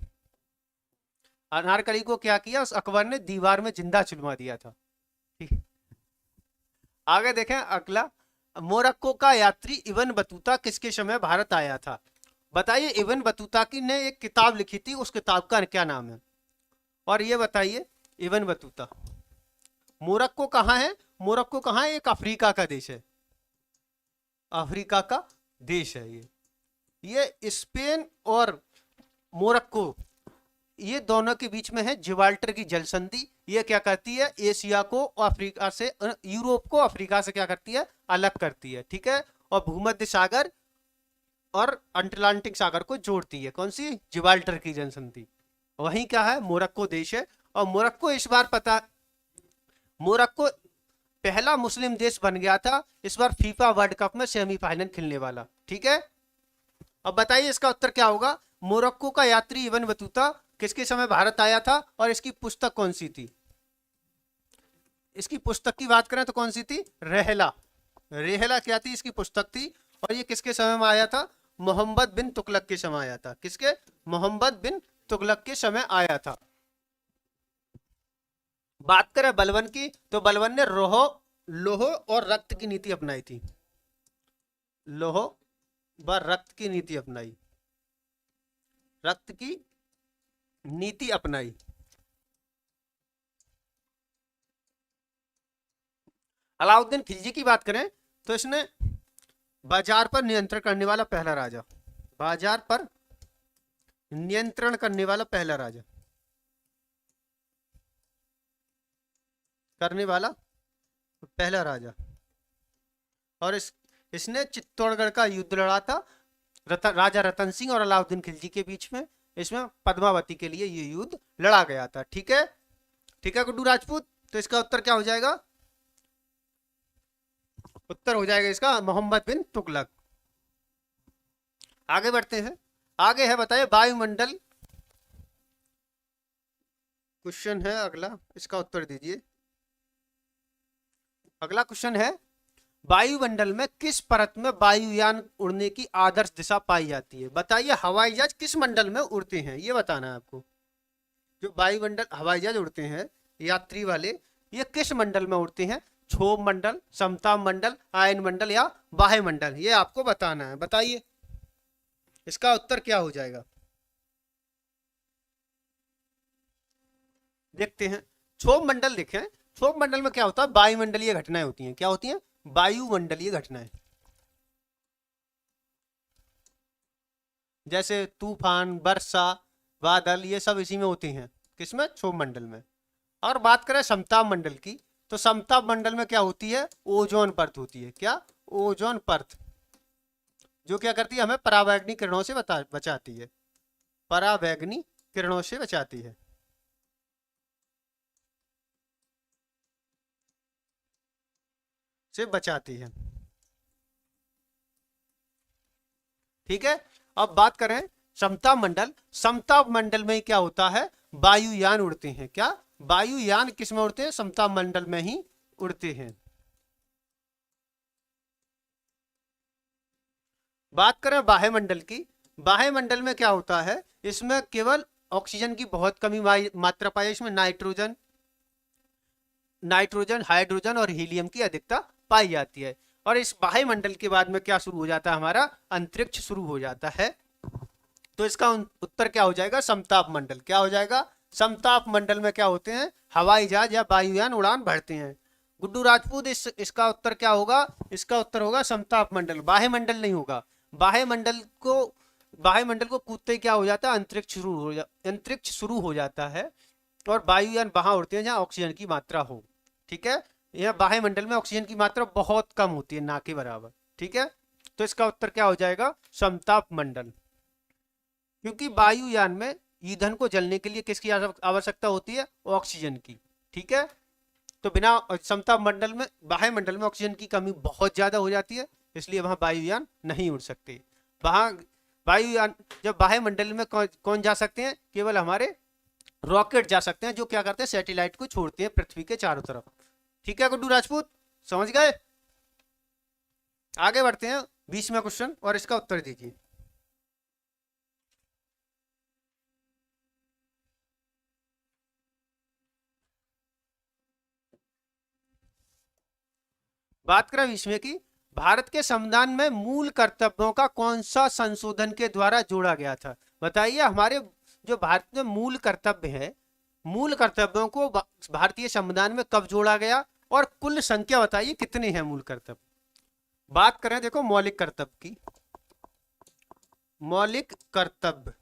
अनारकली को क्या किया उस अकबर ने? दीवार में जिंदा चुनवा दिया था। ठीक। आगे देखें अगला, मोरक्को का यात्री इब्न बतूता किसके समय भारत आया था? बताइए, इब्न बतूता की ने एक किताब लिखी थी, उस किताब का क्या नाम है? और ये बताइए, इब्न बतूता, मोरक्को कहाँ है? मोरक्को कहाँ है? एक अफ्रीका का देश है, अफ्रीका का देश है ये स्पेन और मोरक्को, ये दोनों के बीच में है जिब्राल्टर की जल संधि। ये क्या करती है? एशिया को अफ्रीका से, यूरोप को अफ्रीका से क्या करती है? अलग करती है। ठीक है, और भूमध्य सागर और अटलांटिक सागर को जोड़ती है। कौन सी? जिब्राल्टर की जल संधि। वहीं क्या है? मोरक्को देश है। और मोरक्को इस बार पता, मोरक्को पहला मुस्लिम देश बन गया था इस बार फीफा वर्ल्ड कप में सेमीफाइनल खेलने वाला। ठीक है, अब बताइए इसका उत्तर क्या होगा? मोरक्को का यात्री इब्न बतूता किसके समय भारत आया था और इसकी पुस्तक कौन सी थी? इसकी पुस्तक की बात करें तो कौन सी थी? रहला। रहला क्या थी? इसकी पुस्तक थी। और ये किसके समय में आया था? मोहम्मद बिन तुगलक के समय आया था। किसके? मोहम्मद बिन तुगलक के समय आया था। बात करें बलबन की, तो बलबन ने लोह और रक्त की नीति अपनाई थी। लोह व रक्त की नीति अपनाई, रक्त की नीति अपनाई। अलाउद्दीन खिलजी की बात करें तो इसने बाजार पर नियंत्रण करने वाला पहला राजा, बाजार पर नियंत्रण करने वाला पहला राजा, करने वाला पहला राजा। और इसने चित्तौड़गढ़ का युद्ध लड़ा था राजा रतन सिंह और अलाउद्दीन खिलजी के बीच में। इसमें पद्मावती के लिए ये युद्ध लड़ा गया था। ठीक है, ठीक है गुड्डू राजपूत, तो इसका उत्तर क्या हो जाएगा? उत्तर हो जाएगा इसका मोहम्मद बिन तुगलक। आगे बढ़ते हैं, आगे है बताइए वायुमंडल, क्वेश्चन है अगला, इसका उत्तर दीजिए। अगला क्वेश्चन है, वायुमंडल में किस परत में वायुयान उड़ने की आदर्श दिशा पाई जाती है? बताइए हवाई जहाज किस मंडल में उड़ते हैं, ये बताना है आपको। जो वायुमंडल हवाई जहाज उड़ते हैं यात्री वाले, ये किस मंडल में उड़ते हैं? क्षोभ मंडल, समताप मंडल, आयन मंडल या बाह्य मंडल, ये आपको बताना है। बताइए इसका उत्तर क्या हो जाएगा? देखते हैं, क्षोभ मंडल देखें। क्षोभ मंडल में क्या होता है? वायुमंडलीय घटनाएं होती हैं। क्या होती हैं? वायुमंडलीय घटनाएं, जैसे तूफान, वर्षा, बादल, ये सब इसी में होते हैं। किसमें? क्षोभ मंडल में। और बात करें समताप मंडल की, तो समताप मंडल में क्या होती है? ओजोन परत होती है। क्या? ओजोन परत, जो क्या करती है? हमें परावैंगनी किरणों से बचाती है, परावैंगनी किरणों से बचाती है। से बचाती है। ठीक है, अब बात करें समताप मंडल। समताप मंडल में क्या होता है? वायुयान उड़ते हैं। क्या? वायुयान किस में उड़ते हैं? समताप मंडल में ही उड़ते हैं। बात करें बाह्य मंडल की, बाह्य मंडल में क्या होता है? इसमें केवल ऑक्सीजन की बहुत कमी मात्रा पाई, इसमें नाइट्रोजन, हाइड्रोजन और हीलियम की अधिकता पाई जाती है। और इस बाह्य मंडल के बाद में क्या शुरू हो जाता है? हमारा अंतरिक्ष शुरू हो जाता है। तो इसका उत्तर क्या हो जाएगा? समताप मंडल। क्या हो जाएगा? समताप मंडल में क्या होते हैं? हवाई जहाज या वायुयान उड़ान भरते हैं। गुड्डू राजपूत, इसका उत्तर क्या होगा? इसका उत्तर होगा समताप मंडल, बाह्य मंडल नहीं होगा। बाह्य मंडल को कूदते ही क्या हो जाता है? अंतरिक्ष शुरू हो जाता है। और वायुयान वहां उड़ते हैं जहां ऑक्सीजन की मात्रा हो। ठीक है, यह बाह्य मंडल में ऑक्सीजन की मात्रा बहुत कम होती है, ना के बराबर। ठीक है, तो इसका उत्तर क्या हो जाएगा? समताप मंडल। क्योंकि वायुयान में ईंधन को जलने के लिए किसकी आवश्यकता होती है? ऑक्सीजन की। ठीक है, तो बिना समताप मंडल में, बाह्य मंडल में ऑक्सीजन की कमी बहुत ज्यादा हो जाती है, इसलिए वहां वायुयान नहीं उड़ सकते। वहां वायुयान, जब बाह्य मंडल में कौन जा सकते हैं? केवल हमारे रॉकेट जा सकते हैं, जो क्या करते हैं, सैटेलाइट को छोड़ते हैं पृथ्वी के चारों तरफ। ठीक है गुड्डू राजपूत, समझ गए? आगे बढ़ते हैं 20वां क्वेश्चन और इसका उत्तर दीजिए। बात करें 20वें की, भारत के संविधान में मूल कर्तव्यों का कौन सा संशोधन के द्वारा जोड़ा गया था? बताइए, हमारे जो भारत में मूल कर्तव्य है, मूल कर्तव्यों को भारतीय संविधान में कब जोड़ा गया, और कुल संख्या बताइए कितने हैं मूल कर्तव्य? बात करें देखो मौलिक कर्तव्य की, मौलिक कर्तव्य,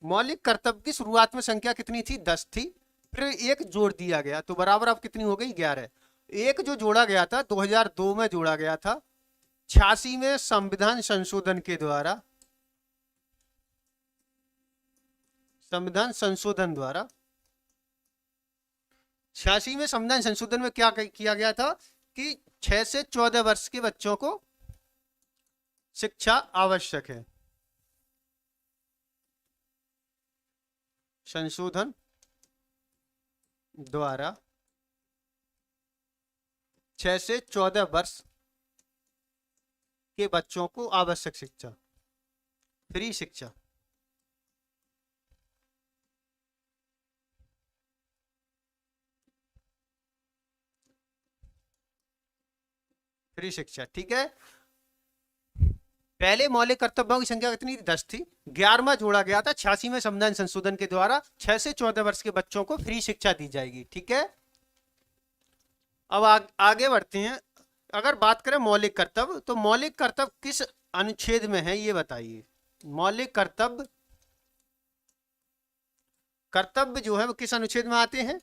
मौलिक कर्तव्य की शुरुआत में संख्या कितनी थी? 10 थी, फिर एक जोड़ दिया गया तो बराबर अब कितनी हो गई? 11। एक जो जोड़ा गया था 2002 में जोड़ा गया था, 86 में संविधान संशोधन के द्वारा, संविधान संशोधन द्वारा 86 में संविधान संशोधन में क्या किया गया था कि 6 से 14 वर्ष के बच्चों को शिक्षा आवश्यक है। संशोधन द्वारा 6 से 14 वर्ष के बच्चों को आवश्यक शिक्षा, फ्री शिक्षा। फ्री शिक्षा, ठीक है। पहले मौलिक कर्तव्यों की संख्या कितनी थी? 10 थी, 11वां जोड़ा गया था 86 में संविधान संशोधन के द्वारा, 6 से 14 वर्ष के बच्चों को फ्री शिक्षा दी जाएगी। ठीक है, अब आगे बढ़ते हैं। अगर बात करें मौलिक कर्तव्य, तो मौलिक कर्तव्य किस अनुच्छेद में है ये बताइए। मौलिक कर्तव्य, कर्तव्य जो है वो किस अनुच्छेद में आते हैं?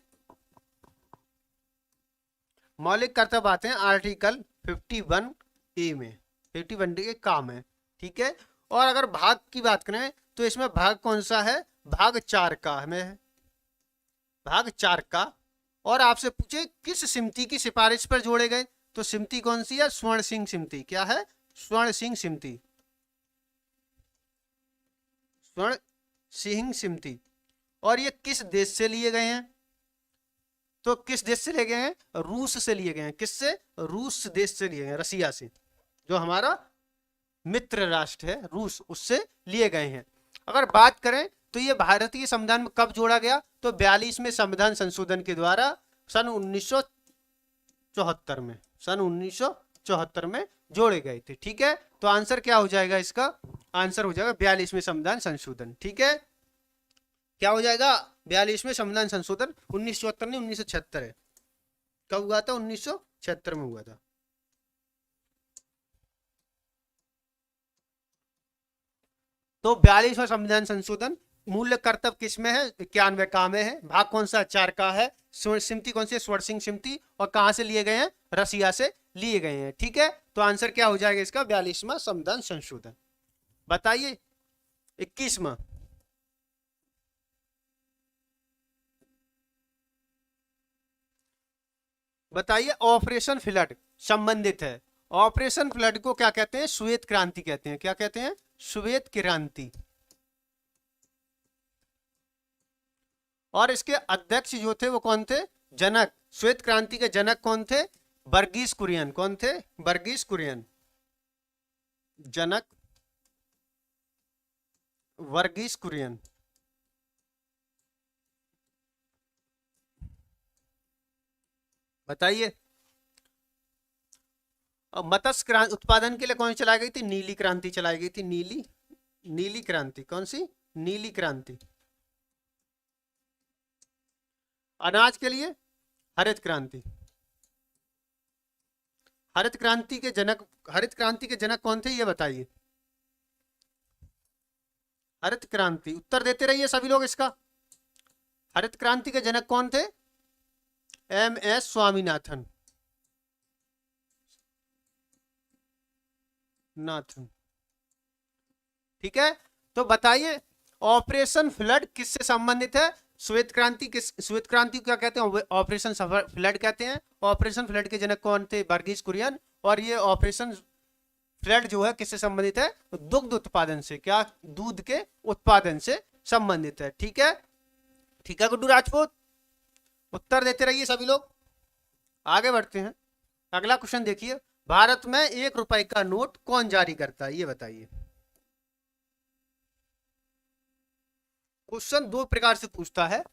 मौलिक कर्तव्य आते हैं आर्टिकल 51A में, 51D के काम है। ठीक है, और अगर भाग की बात करें तो इसमें भाग कौन सा है? भाग 4 का में है, भाग 4 का। और आपसे पूछे किस समिति की सिफारिश पर जोड़े गए, तो समिति कौन सी है? स्वर्ण सिंह समिति। क्या है? स्वर्ण सिंह समिति, स्वर्ण सिंह समिति। और ये किस देश से लिए गए हैं? तो किस देश से लिए गए हैं? रूस से लिए गए हैं। किससे? रूस देश से लिए गए, रसिया से, जो हमारा मित्र राष्ट्र है रूस, उससे लिए गए हैं। अगर बात करें तो ये भारतीय संविधान में कब जोड़ा गया? तो 42वें संविधान संशोधन के द्वारा सन 1974 में, सन 1974 में जोड़े गए थे। ठीक है, तो आंसर क्या हो जाएगा इसका? आंसर हो जाएगा 42वें संविधान संशोधन। ठीक है, क्या हो जाएगा? 42वें संविधान संशोधन। 1974 नहीं, 1976 है। कब हुआ था? 1976 में हुआ था। तो 42वां संविधान संशोधन, मूल्य कर्तव्य किसमें है? 91 का में है। भाग कौन सा? 4 का है। समिति कौन सी? स्वर्ण सिंह समिति। और कहां से लिए गए हैं? रसिया से लिए गए हैं। ठीक है, तो आंसर क्या हो जाएगा इसका? 42वां संविधान संशोधन। बताइए 21वां। बताइए, ऑपरेशन फ्लड संबंधित है। ऑपरेशन फ्लड को क्या कहते हैं? श्वेत क्रांति कहते हैं। क्या कहते हैं? श्वेत क्रांति। और इसके अध्यक्ष जो थे वो कौन थे? जनक। श्वेत क्रांति के जनक कौन थे? वर्गीस कुरियन। कौन थे? वर्गीस कुरियन। जनक वर्गीस कुरियन। बताइए, मत्स्य क्रांति उत्पादन के लिए कौन सी चलाई गई थी? नीली क्रांति चलाई गई थी। नीली क्रांति। कौन सी? नीली क्रांति। अनाज के लिए हरित क्रांति। हरित क्रांति के जनक कौन थे ये बताइए। हरित क्रांति, उत्तर देते रहिए सभी लोग इसका। हरित क्रांति के जनक कौन थे? MS स्वामीनाथन। ठीक है, तो बताइए ऑपरेशन फ्लड किससे संबंधित है? श्वेत क्रांति को क्या कहते हैं? ऑपरेशन फ्लड कहते हैं। ऑपरेशन फ्लड के जनक कौन थे? वर्गीज कुरियन। और ये ऑपरेशन फ्लड जो है किससे संबंधित है? दुग्ध उत्पादन से। क्या? दूध के उत्पादन से संबंधित है। ठीक है, ठीक है गुड्डू राजपूत, उत्तर देते रहिए सभी लोग। आगे बढ़ते हैं, अगला क्वेश्चन देखिए। भारत में 1 रुपए का नोट कौन जारी करता है? ये बताइए। क्वेश्चन 2 प्रकार से पूछता है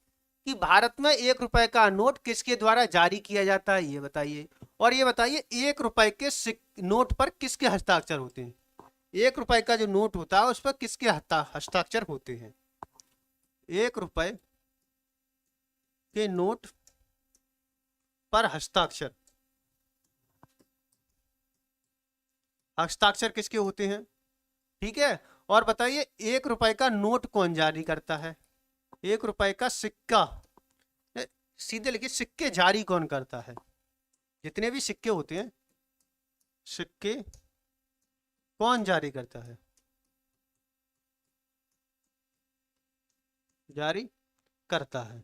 कि भारत में 1 रुपए का नोट किसके द्वारा जारी किया जाता है? ये बताइए। और ये बताइए 1 रुपए के नोट पर किसके हस्ताक्षर होते हैं? 1 रुपए का जो नोट होता है उस पर किसके हस्ताक्षर होते हैं? 1 रुपए के नोट पर हस्ताक्षर, हस्ताक्षर किसके होते हैं? ठीक है, और बताइए 1 रुपए का नोट कौन जारी करता है? 1 रुपए का सिक्का, सीधे लिखिए सिक्के जारी कौन करता है? जितने भी सिक्के होते हैं, सिक्के कौन जारी करता है? जारी करता है।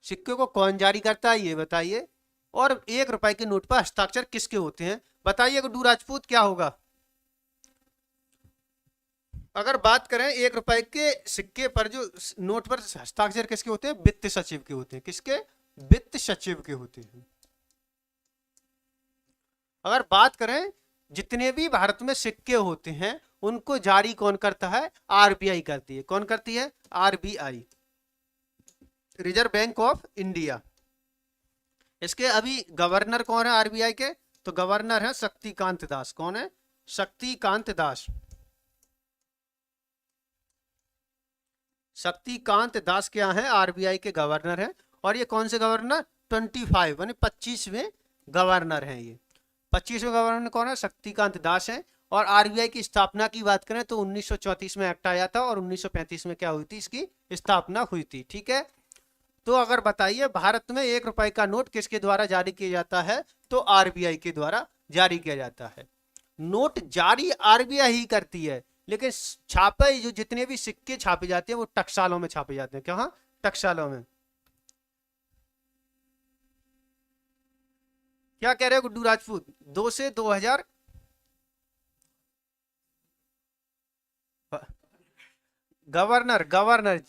सिक्के को कौन जारी करता है ये बताइए। और 1 रुपए के नोट पर हस्ताक्षर किसके होते हैं? बताइए गुड्डू राजपूत, क्या होगा? अगर बात करें 1 रुपए के सिक्के पर, जो नोट पर हस्ताक्षर किसके होते हैं? वित्त सचिव के होते हैं। किसके? वित्त सचिव के होते हैं। अगर बात करें जितने भी भारत में सिक्के होते हैं उनको जारी कौन करता है? आरबीआई करती है। कौन करती है? RBI, reserve bank of India. इसके अभी गवर्नर कौन है आरबीआई के? तो गवर्नर है शक्तिकांत दास। कौन है? शक्तिकांत दास। शक्तिकांत दास क्या है? आरबीआई के गवर्नर है। और ये कौन से गवर्नर? 25 यानी 25वें गवर्नर हैं ये। 25वें गवर्नर कौन है? शक्तिकांत दास है। और आरबीआई की स्थापना की बात करें तो 1934 में एक्ट आया था और 1935 में क्या हुई थी? इसकी स्थापना हुई थी। ठीक है, तो अगर बताइए भारत में 1 रुपए का नोट किसके द्वारा जारी किया जाता है? तो आरबीआई के द्वारा जारी किया जाता है। नोट जारी आरबीआई ही करती है, लेकिन छापे, जो जितने भी सिक्के छापे जाते हैं वो टकसालों में छापे जाते हैं। कहाँ? टकसालों में। क्या कह रहे हो गुड्डू राजपूत? 2 से 2000 गवर्नर गवर्नर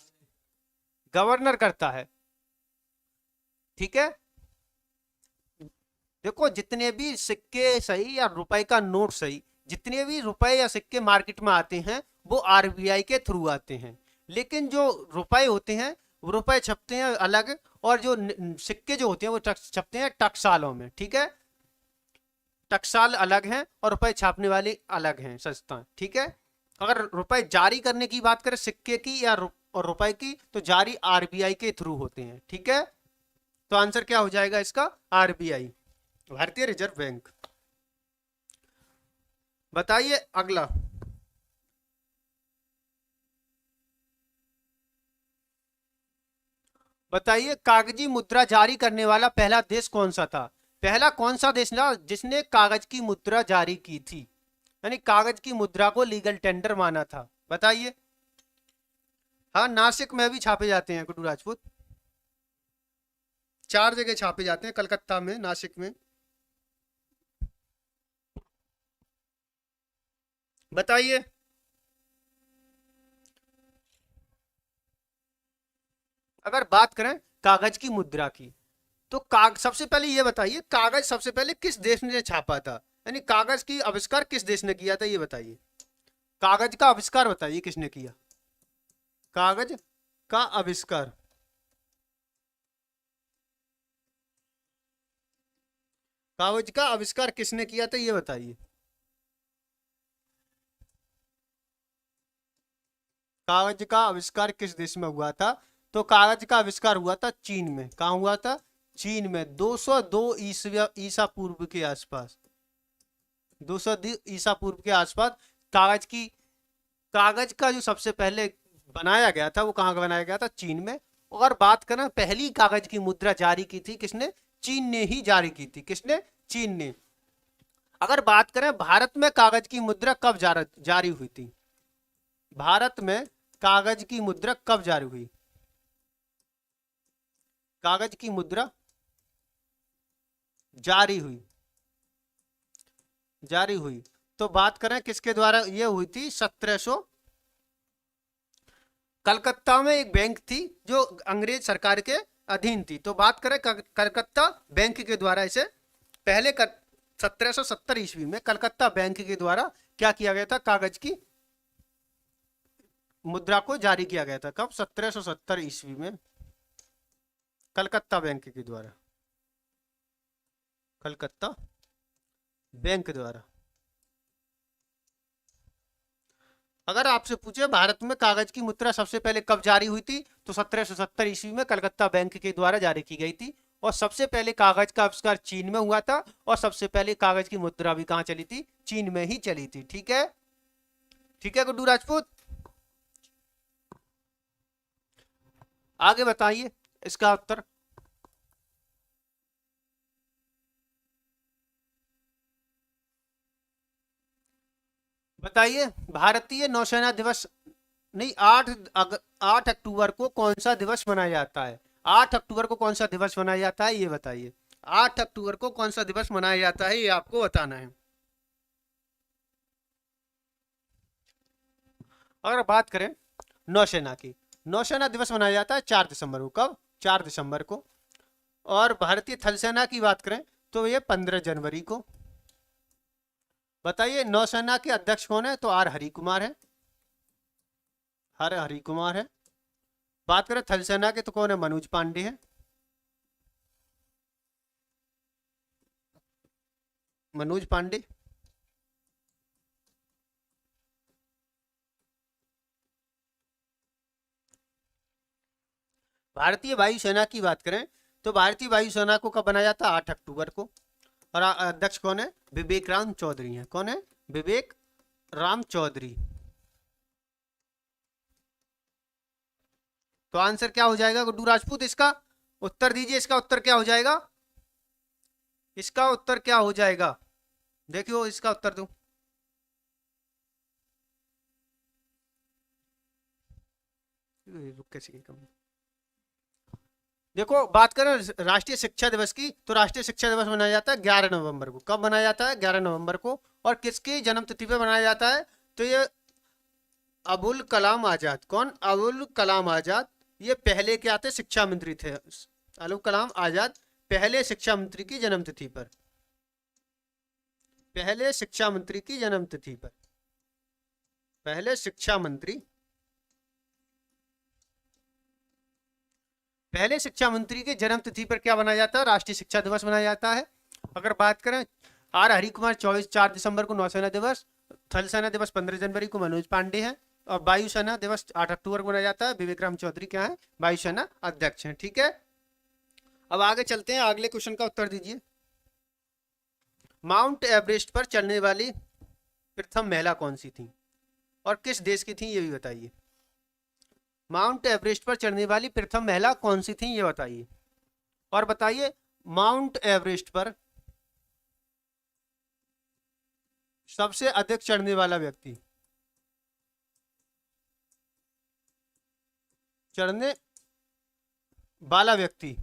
गवर्नर करता है। ठीक है, देखो जितने भी सिक्के सही या रुपए का नोट सही, जितने भी रुपए या सिक्के मार्केट में आते हैं वो आरबीआई के थ्रू आते हैं। लेकिन जो रुपए होते हैं वो रुपए छपते हैं अलग, और जो सिक्के जो होते हैं वो छपते हैं टकसालों में। ठीक है, टकसाल अलग हैं और रुपए छापने वाली अलग हैं संस्थाएं। ठीक है, अगर रुपए जारी करने की बात करें सिक्के की या और रुपए की, तो जारी आरबीआई के थ्रू होते हैं। ठीक है, तो आंसर क्या हो जाएगा इसका? आरबीआई, भारतीय रिजर्व बैंक। बताइए अगला। बताइए कागजी मुद्रा जारी करने वाला पहला देश कौन सा था? पहला कौन सा देश था जिसने कागज की मुद्रा जारी की थी, यानी कागज की मुद्रा को लीगल टेंडर माना था? बताइए। हाँ, नासिक में भी छापे जाते हैं गुड्डू राजपूत, 4 जगह छापे जाते हैं, कलकत्ता में, नासिक में। बताइए। अगर बात करें कागज की मुद्रा की, तो सबसे पहले ये बताइए कागज सबसे पहले किस देश ने छापा था, यानी कागज की आविष्कार किस देश ने किया था? ये बताइए, कागज का आविष्कार बताइए किसने किया? कागज का आविष्कार कागज का आविष्कार किसने किया था ये बताइए। कागज का आविष्कार किस देश में हुआ था? तो कागज का आविष्कार हुआ था चीन में। कहाँ हुआ था? चीन में 202 ईसा पूर्व के आसपास। 202 ईसा पूर्व के आसपास कागज का जो सबसे पहले बनाया गया था वो कहाँ बनाया गया था? चीन में। और बात करें पहली कागज की मुद्रा जारी की थी किसने? चीन ने ही जारी की थी। किसने? चीन ने। अगर बात करें भारत में कागज की मुद्रा कब जारी हुई थी? भारत में कागज की मुद्रा कब जारी हुई? कागज की मुद्रा जारी हुई, जारी हुई। तो बात करें किसके द्वारा ये हुई थी? 1700। कलकत्ता में एक बैंक थी जो अंग्रेज सरकार के अधीन थी। तो बात करें कलकत्ता बैंक के द्वारा इसे पहले 1770 ईस्वी में कलकत्ता बैंक के द्वारा क्या किया गया था? कागज की मुद्रा को जारी किया गया था। कब? 1770 ईस्वी में कलकत्ता बैंक के द्वारा, कलकत्ता बैंक द्वारा। अगर आपसे पूछे भारत में कागज की मुद्रा सबसे पहले कब जारी हुई थी, तो 1770 ईस्वी में कलकत्ता बैंक के द्वारा जारी की गई थी। और सबसे पहले कागज का आविष्कार चीन में हुआ था, और सबसे पहले कागज की मुद्रा भी कहां चली थी? चीन में ही चली थी। ठीक है, ठीक है गुड्डू राजपूत, आगे बताइए इसका उत्तर। बताइए भारतीय नौसेना दिवस, नहीं, 8 अक्टूबर को कौन सा दिवस मनाया जाता है? 8 अक्टूबर को कौन सा दिवस मनाया जाता है, ये बताइए। 8 अक्टूबर को कौन सा दिवस मनाया जाता है, ये आपको बताना है। अगर बात करें नौसेना की, नौसेना दिवस मनाया जाता है 4 दिसंबर को। कब? 4 दिसंबर को। और भारतीय थल सेना की बात करें तो ये 15 जनवरी को। बताइए नौसेना के अध्यक्ष कौन है? तो आर हरि कुमार है, हर हरि कुमार है। बात करें थल सेना के तो कौन है? मनोज पांडे है, मनोज पांडे। भारतीय वायुसेना की बात करें तो भारतीय वायुसेना को कब बनाया जाता? 8 अक्टूबर को। और अध्यक्ष कौन है? विवेक राम चौधरी है। कौन है? विवेक राम चौधरी। तो आंसर क्या हो जाएगा गुड्डू राजपूत? इसका उत्तर दीजिए, इसका उत्तर क्या हो जाएगा? इसका उत्तर क्या हो जाएगा? देखियो इसका उत्तर दो। देखो बात करें राष्ट्रीय शिक्षा दिवस की, तो राष्ट्रीय शिक्षा दिवस मनाया जाता है 11 नवंबर को। कब मनाया जाता है? 11 नवंबर को। और किसकी जन्म तिथि पे मनाया जाता है? तो ये अबुल कलाम आजाद। कौन? अबुल कलाम आजाद। ये पहले क्या थे? शिक्षा मंत्री थे। अबुल कलाम आजाद पहले शिक्षा मंत्री की जन्म तिथि पर, पहले शिक्षा मंत्री की जन्म तिथि पर, पहले शिक्षा मंत्री, पहले शिक्षा मंत्री के जन्म तिथि पर क्या बनाया जाता है? राष्ट्रीय शिक्षा दिवस मनाया जाता है। अगर बात करें आर हरि कुमार 4 दिसंबर को नौसेना दिवस, थल सेना दिवस 15 जनवरी को मनोज पांडे हैं, और वायुसेना दिवस 8 अक्टूबर को मनाया जाता है। विवेक राम चौधरी क्या है? वायुसेना अध्यक्ष हैं। ठीक है, अब आगे चलते हैं, अगले क्वेश्चन का उत्तर दीजिए। माउंट एवरेस्ट पर चढ़ने वाली प्रथम महिला कौन सी थी और किस देश की थी, ये भी बताइए। माउंट एवरेस्ट पर चढ़ने वाली प्रथम महिला कौन सी थी, ये बताइए। और बताइए माउंट एवरेस्ट पर सबसे अधिक चढ़ने वाला व्यक्ति, चढ़ने वाला व्यक्ति,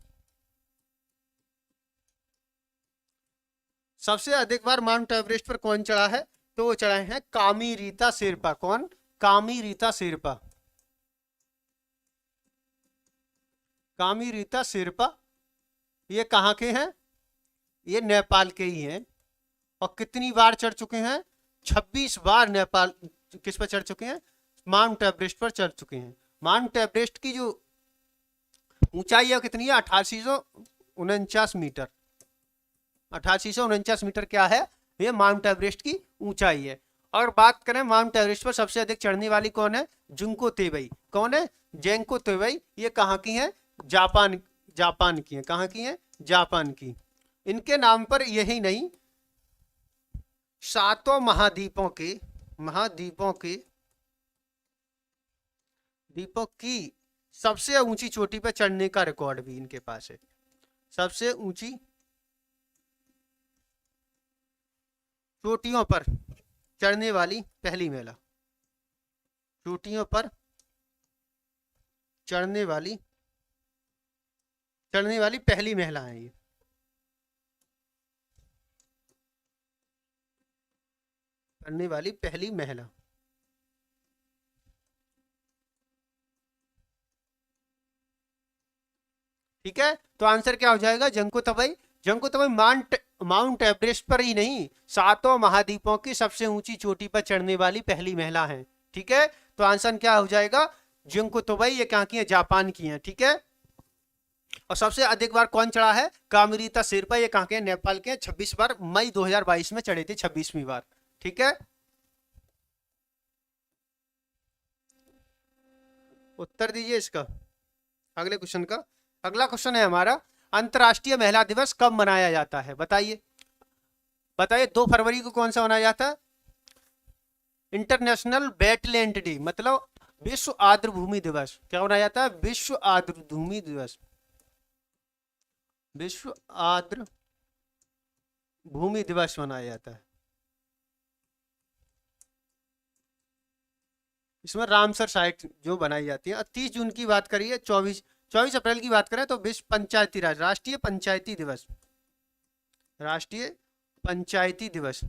सबसे अधिक बार माउंट एवरेस्ट पर कौन चढ़ा है? तो वो चढ़ाए हैं कामी रीता शेरपा। कौन? कामी रीता शेरपा। कामी रीता शेरपा ये कहाँ के हैं? ये नेपाल के ही हैं। और कितनी बार चढ़ चुके हैं? 26 बार नेपाल किस पर चढ़ चुके हैं? माउंट एवरेस्ट पर चढ़ चुके हैं। माउंट एवरेस्ट की जो ऊंचाई है कितनी है? 8849 मीटर। 8849 मीटर क्या है? ये माउंट एवरेस्ट की ऊंचाई है। और बात करें माउंट एवरेस्ट पर सबसे अधिक चढ़ने वाली कौन है? Junko Tabei. कौन है? जेंको तेबई। ये कहाँ की है? जापान, जापान की है। कहाँ की है? जापान की। इनके नाम पर यही नहीं, 7 महाद्वीपों के, महाद्वीपों के द्वीपों की सबसे ऊंची चोटी पर चढ़ने का रिकॉर्ड भी इनके पास है। सबसे ऊंची चोटियों पर चढ़ने वाली पहली महिला, चोटियों पर चढ़ने वाली चढ़ने वाली पहली महिला है ये। चढ़ने वाली पहली महिला। ठीक है, तो आंसर क्या हो जाएगा? जंको तबई। जंको तबई माउंट एवरेस्ट पर ही नहीं, सातों महाद्वीपों की सबसे ऊंची चोटी पर चढ़ने वाली पहली महिला है। ठीक है, तो आंसर क्या हो जाएगा? जंको तबई। ये कहाँ की है? जापान की है। ठीक है, और सबसे अधिक बार कौन चढ़ा है? कामरीता शेरपा। ये कहाँ के हैं? नेपाल के हैं। 26 बार मई 2022 में चढ़े थे, 26वीं बार। ठीक है, उत्तर दीजिए इसका अगले क्वेश्चन का। अगला क्वेश्चन है हमारा, अंतर्राष्ट्रीय महिला दिवस कब मनाया जाता है? बताइए बताइए। 2 फरवरी को कौन सा मनाया जाता है? इंटरनेशनल वेटलैंड डे, मतलब विश्व आर्द्र भूमि दिवस। क्या मनाया जाता है? विश्व आर्द्र भूमि दिवस। विश्व आर्द्र भूमि दिवस मनाया जाता है। इसमें रामसर साइट जो बनाई जाती है। 30 जून की बात करिए, 24 अप्रैल की बात करें तो विश्व पंचायती राज, राष्ट्रीय पंचायती दिवस। राष्ट्रीय पंचायती दिवस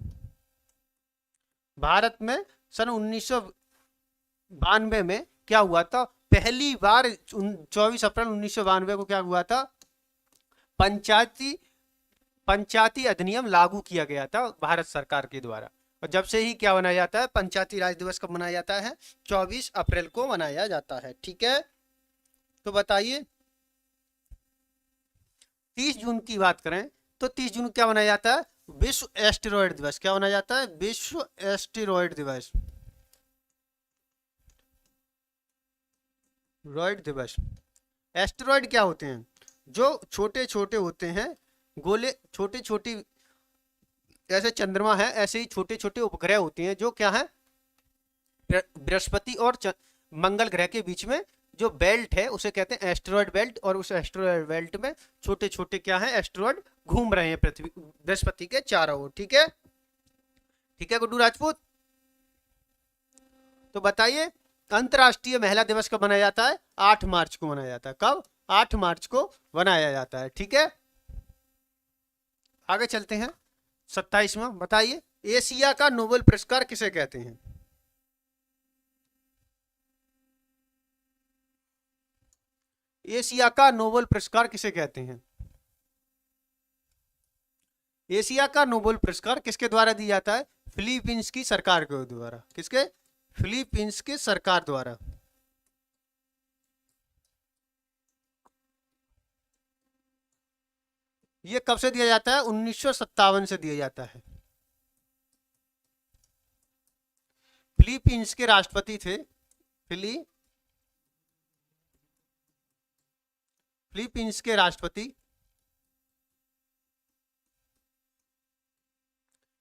भारत में सन 1992 में क्या हुआ था? पहली बार 24 अप्रैल 1992 को क्या हुआ था? पंचायती अधिनियम लागू किया गया था भारत सरकार के द्वारा। और जब से ही क्या मनाया जाता है? पंचायती राज दिवस कब मनाया जाता है? 24 अप्रैल को मनाया जाता है। ठीक है, तो बताइए 30 जून की बात करें तो 30 जून क्या मनाया जाता है? विश्व एस्टेरॉयड दिवस। क्या मनाया जाता है? विश्व एस्टेरॉयड दिवस। रॉयड दिवस। एस्टेरॉयड क्या होते हैं? जो छोटे छोटे होते हैं गोले, छोटी छोटी, जैसे चंद्रमा है ऐसे ही छोटे छोटे उपग्रह होते हैं जो क्या है? बृहस्पति और मंगल ग्रह के बीच में जो बेल्ट है उसे कहते हैं एस्टेरॉयड बेल्ट। और उस एस्टेरॉयड बेल्ट में छोटे छोटे क्या है? एस्टेरॉयड घूम रहे हैं पृथ्वी, बृहस्पति के चारों ओर। ठीक है, ठीक है गुड्डू राजपूत। तो बताइए अंतर्राष्ट्रीय महिला दिवस कब मनाया जाता है? 8 मार्च को मनाया जाता है। कब? 8 मार्च को मनाया जाता है। ठीक है, आगे चलते हैं। 27वां बताइए, एशिया का नोबेल पुरस्कार किसे कहते हैं? एशिया का नोबेल पुरस्कार किसे कहते हैं? एशिया का नोबेल पुरस्कार किसके द्वारा दिया जाता है? फिलीपींस की सरकार के द्वारा। किसके? फिलीपींस के सरकार द्वारा। ये कब से दिया जाता है? 1957 से दिया जाता है। फिलीपींस के राष्ट्रपति थे फिलीपींस के राष्ट्रपति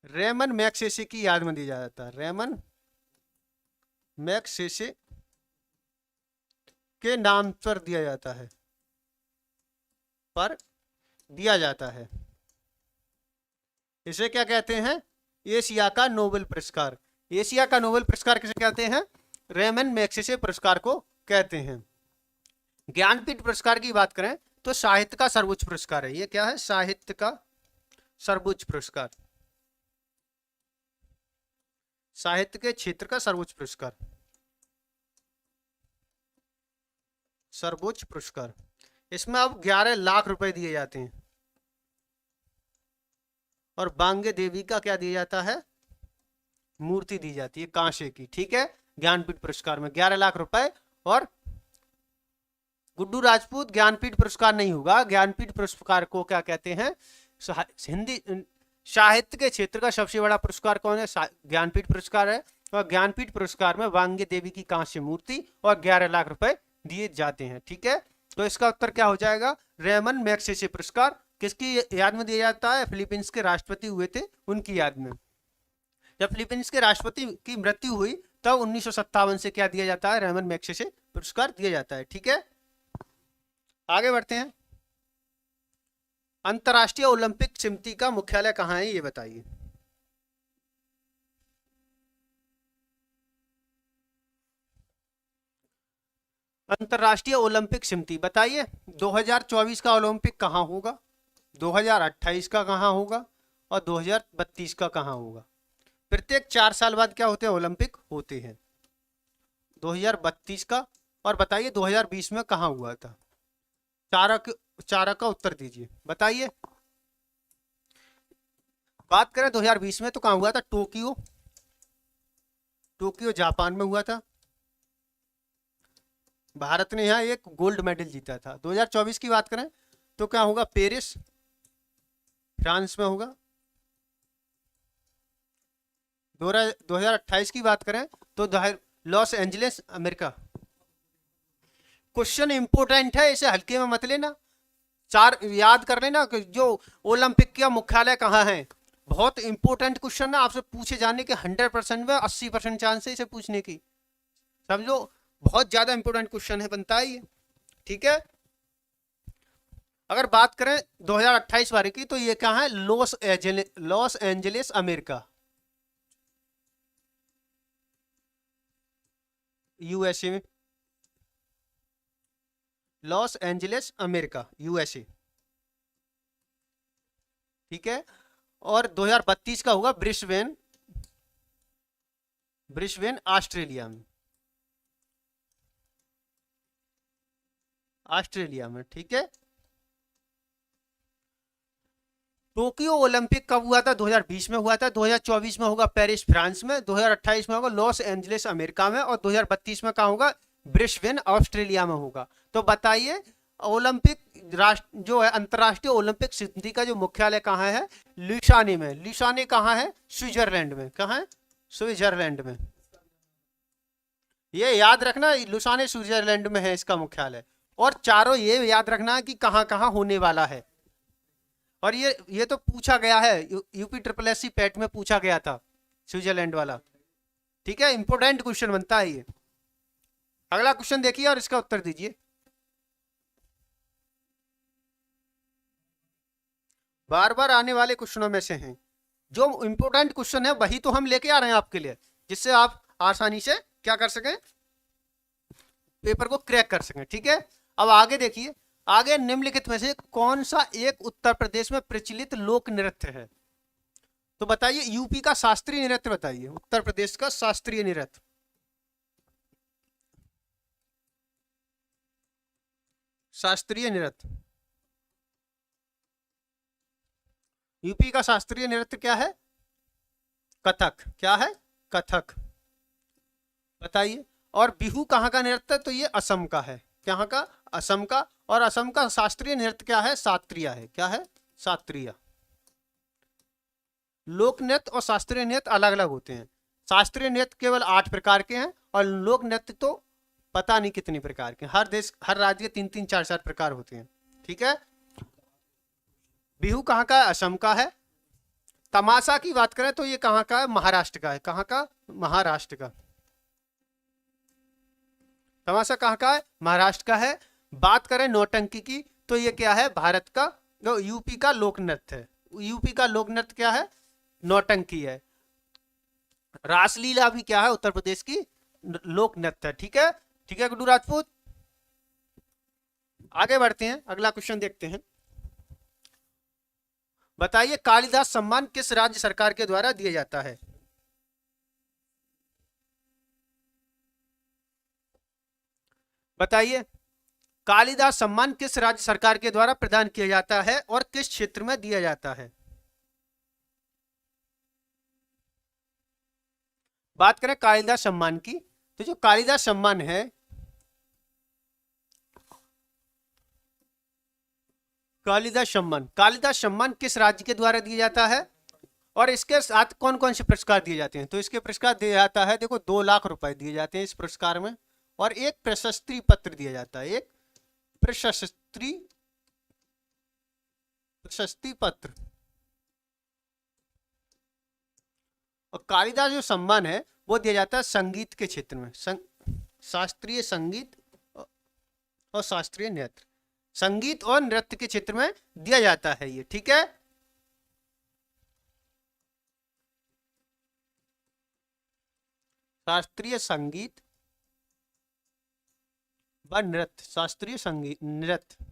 रेमन मैग्सेसे की याद में दिया जाता है। रेमन मैग्सेसे के नाम पर दिया जाता है, पर दिया जाता है। इसे क्या कहते हैं? एशिया का नोबेल पुरस्कार। एशिया का नोबेल पुरस्कार किसे कहते हैं? रेमन मैग्सेसे पुरस्कार को कहते हैं। ज्ञानपीठ पुरस्कार की बात करें तो साहित्य का सर्वोच्च पुरस्कार है। ये क्या है? साहित्य का सर्वोच्च पुरस्कार। साहित्य के क्षेत्र का सर्वोच्च पुरस्कार। सर्वोच्च पुरस्कार। इसमें अब 11 लाख रुपए दिए जाते हैं। और बांगे देवी का क्या दिया जाता है? मूर्ति दी जाती है कांसे की। ठीक है, ज्ञानपीठ पुरस्कार में 11 लाख रुपए। और गुड्डू राजपूत, ज्ञानपीठ पुरस्कार नहीं होगा। ज्ञानपीठ पुरस्कार को क्या कहते हैं? हिंदी साहित्य के क्षेत्र का सबसे बड़ा पुरस्कार कौन है? ज्ञानपीठ पुरस्कार है। और ज्ञानपीठ पुरस्कार में बांगे देवी की कांस्य मूर्ति और 11 लाख रुपए दिए जाते हैं। ठीक है, तो इसका उत्तर क्या हो जाएगा? रेमन मैग्सेसे पुरस्कार किसकी याद में दिया जाता है? फिलीपींस के राष्ट्रपति हुए थे उनकी याद में। जब फिलीपींस के राष्ट्रपति की मृत्यु हुई तब 1957 से क्या दिया जाता है? रेमन मैग्सेसे पुरस्कार दिया जाता है। ठीक है, आगे बढ़ते हैं। अंतर्राष्ट्रीय ओलंपिक समिति का मुख्यालय कहाँ है? ये बताइए। अंतरराष्ट्रीय ओलंपिक समिति बताइए 2024 का ओलंपिक कहाँ होगा, 2028 का कहाँ होगा और 2032 का कहाँ होगा। प्रत्येक 4 साल बाद क्या होते हैं, ओलंपिक होते हैं। 2032 का, और बताइए 2020 में कहाँ हुआ था। चारा का उत्तर दीजिए, बताइए। बात करें 2020 में तो कहाँ हुआ था, टोक्यो, टोक्यो जापान में हुआ था। भारत ने यहाँ एक गोल्ड मेडल जीता था। 2024 की बात करें तो क्या होगा, पेरिस फ्रांस में होगा। 2028 की बात करें तो Los Angeles America. Question important है, इसे हल्के में मत लेना। चार याद कर लेना कि जो ओलंपिक का मुख्यालय कहाँ है। बहुत इंपोर्टेंट क्वेश्चन है, आपसे पूछे जाने के 100% में 80% चांस है इसे पूछने की, समझो। बहुत ज्यादा इंपोर्टेंट क्वेश्चन है, बनता है ये, ठीक है। अगर बात करें 2028 बारे की तो ये क्या है, लॉस एंजलिस अमेरिका, यूएसए में, लॉस एंजलिस अमेरिका यूएसए, ठीक है। और 2032 का होगा ब्रिस्बेन, ब्रिस्बेन ऑस्ट्रेलिया में, ऑस्ट्रेलिया में, ठीक है। टोक्यो ओलंपिक कब हुआ था, 2020 में हुआ था। 2024 में होगा पेरिस फ्रांस में, 2028 में होगा लॉस एंजलिस अमेरिका में, और 2032 में कहाँ होगा, ब्रिस्बेन ऑस्ट्रेलिया में होगा। तो बताइए ओलंपिक राष्ट्र जो है, अंतरराष्ट्रीय ओलंपिक समिति का जो मुख्यालय कहाँ है, लिसाने में। लिसाने कहाँ है, स्विट्जरलैंड में। कहाँ है, स्विट्जरलैंड में। ये याद रखना, लुसाने स्विट्जरलैंड में है इसका मुख्यालय। और चारों ये याद रखना कि कहाँ कहाँ होने वाला है। और ये तो पूछा गया है, UP triple S C PET में पूछा गया था, स्विट्जरलैंड वाला, ठीक है। इंपोर्टेंट क्वेश्चन बनता है ये। अगला क्वेश्चन देखिए और इसका उत्तर दीजिए। बार बार आने वाले क्वेश्चनों में से हैं, जो इंपोर्टेंट क्वेश्चन है वही तो हम लेके आ रहे हैं आपके लिए, जिससे आप आसानी से क्या कर सकें, पेपर को क्रैक कर सकें, ठीक है। अब आगे देखिए, आगे निम्नलिखित में से कौन सा एक उत्तर प्रदेश में प्रचलित लोक नृत्य है। तो बताइए यूपी का शास्त्रीय नृत्य बताइए, उत्तर प्रदेश का शास्त्रीय नृत्य, शास्त्रीय नृत्य। यूपी का शास्त्रीय नृत्य क्या है, कथक। क्या है, कथक, बताइए। और बिहू कहाँ का नृत्य है, तो ये असम का है। कहाँ का, असम का। और असम का शास्त्रीय नृत्य क्या है, सात्रिया है। क्या है, सात्रिया। लोक नृत्य और शास्त्रीय नृत्य अलग अलग होते हैं। शास्त्रीय नृत्य केवल 8 प्रकार के हैं, और लोक नृत्य तो पता नहीं कितनी प्रकार के। हर देश, हर राज्य के 3-3, 4-4 प्रकार होते हैं, ठीक है। बिहू कहाँ का है, असम का है। तमाशा की बात करें तो ये कहाँ का है, महाराष्ट्र का है। कहाँ का, महाराष्ट्र का। तमाशा कहाँ का है, महाराष्ट्र का है। बात करें नौटंकी की तो ये क्या है, भारत का, यूपी का लोक नृत्य है। यूपी का लोक नृत्य क्या है, नौटंकी है। रासलीला भी क्या है, उत्तर प्रदेश की लोक नृत्य है, ठीक है। ठीक है गुड्डू राजपूत, आगे बढ़ते हैं, अगला क्वेश्चन देखते हैं। बताइए कालिदास सम्मान किस राज्य सरकार के द्वारा दिया जाता है। बताइए कालिदास सम्मान किस राज्य सरकार के द्वारा प्रदान किया जाता है और किस क्षेत्र में दिया जाता है। बात करें कालिदास सम्मान की तो जो कालिदास सम्मान है, कालिदास सम्मान किस राज्य के द्वारा दिया जाता है और इसके साथ कौन कौन से पुरस्कार दिए जाते हैं। तो इसके पुरस्कार दिया जाता है, देखो 2 लाख रुपए दिए जाते हैं इस पुरस्कार में, और एक प्रशस्ति पत्र दिया जाता है, एक प्रशस्ति प्रशस्ति पत्र। और कालिदास जो सम्मान है वो दिया जाता है संगीत के क्षेत्र में, शास्त्रीय संगीत और शास्त्रीय नृत्य, संगीत और नृत्य के क्षेत्र में दिया जाता है ये, ठीक है। शास्त्रीय संगीत व नृत्य, शास्त्रीय संगीत नृत्य।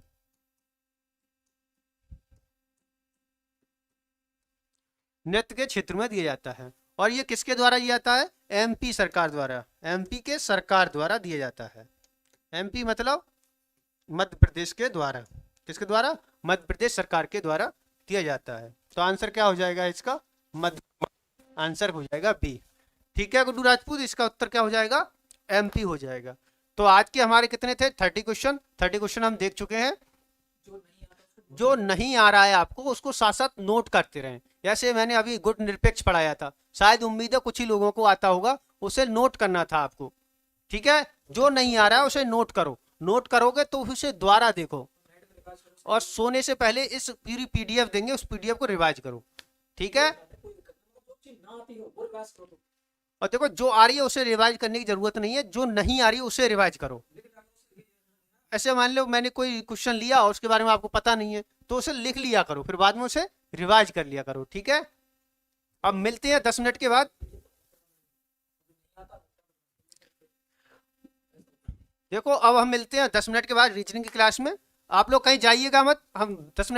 नृत्य के क्षेत्र में दिया जाता है। और ये किसके द्वारा दिया जाता है? एमपी सरकार द्वारा, एमपी के सरकार द्वारा दिया जाता है। एमपी मतलब मध्य प्रदेश के द्वारा, किसके द्वारा? मध्य प्रदेश सरकार के द्वारा दिया जाता है। तो आंसर क्या हो जाएगा इसका? मध्य, आंसर हो जाएगा बी। ठीक है गुड्डू राजपूत, इसका उत्तर क्या हो जाएगा? एमपी हो जाएगा। तो आज के हमारे कितने थे? 30 क्वेश्चन। 30 क्वेश्चन हम देख चुके हैं। जो नहीं आ रहा है आपको उसको साथ साथ नोट करते रहें। जैसे मैंने अभी गुड निरपेक्ष पढ़ाया था, शायद उम्मीद है कुछ ही लोगों को आता होगा, उसे नोट करना था आपको। ठीक है, जो नहीं आ रहा है उसे नोट करो, नोट करोगे तो उसे दोबारा देखो, और सोने से पहले इस पूरी पीडीएफ देंगे, उस पीडीएफ को रिवाइज करो। ठीक है, और देखो जो आ रही है उसे रिवाइज करने की जरूरत नहीं है, जो नहीं आ रही है उसे रिवाइज करो। ऐसे मान लो मैंने कोई क्वेश्चन लिया और उसके बारे में आपको पता नहीं है, तो उसे लिख लिया करो, फिर बाद में उसे रिवाइज कर लिया करो। ठीक है, अब मिलते हैं 10 मिनट के बाद। देखो अब हम मिलते हैं 10 मिनट के बाद रीजनिंग की क्लास में। आप लोग कहीं जाइएगा मत, हम 10 मिनट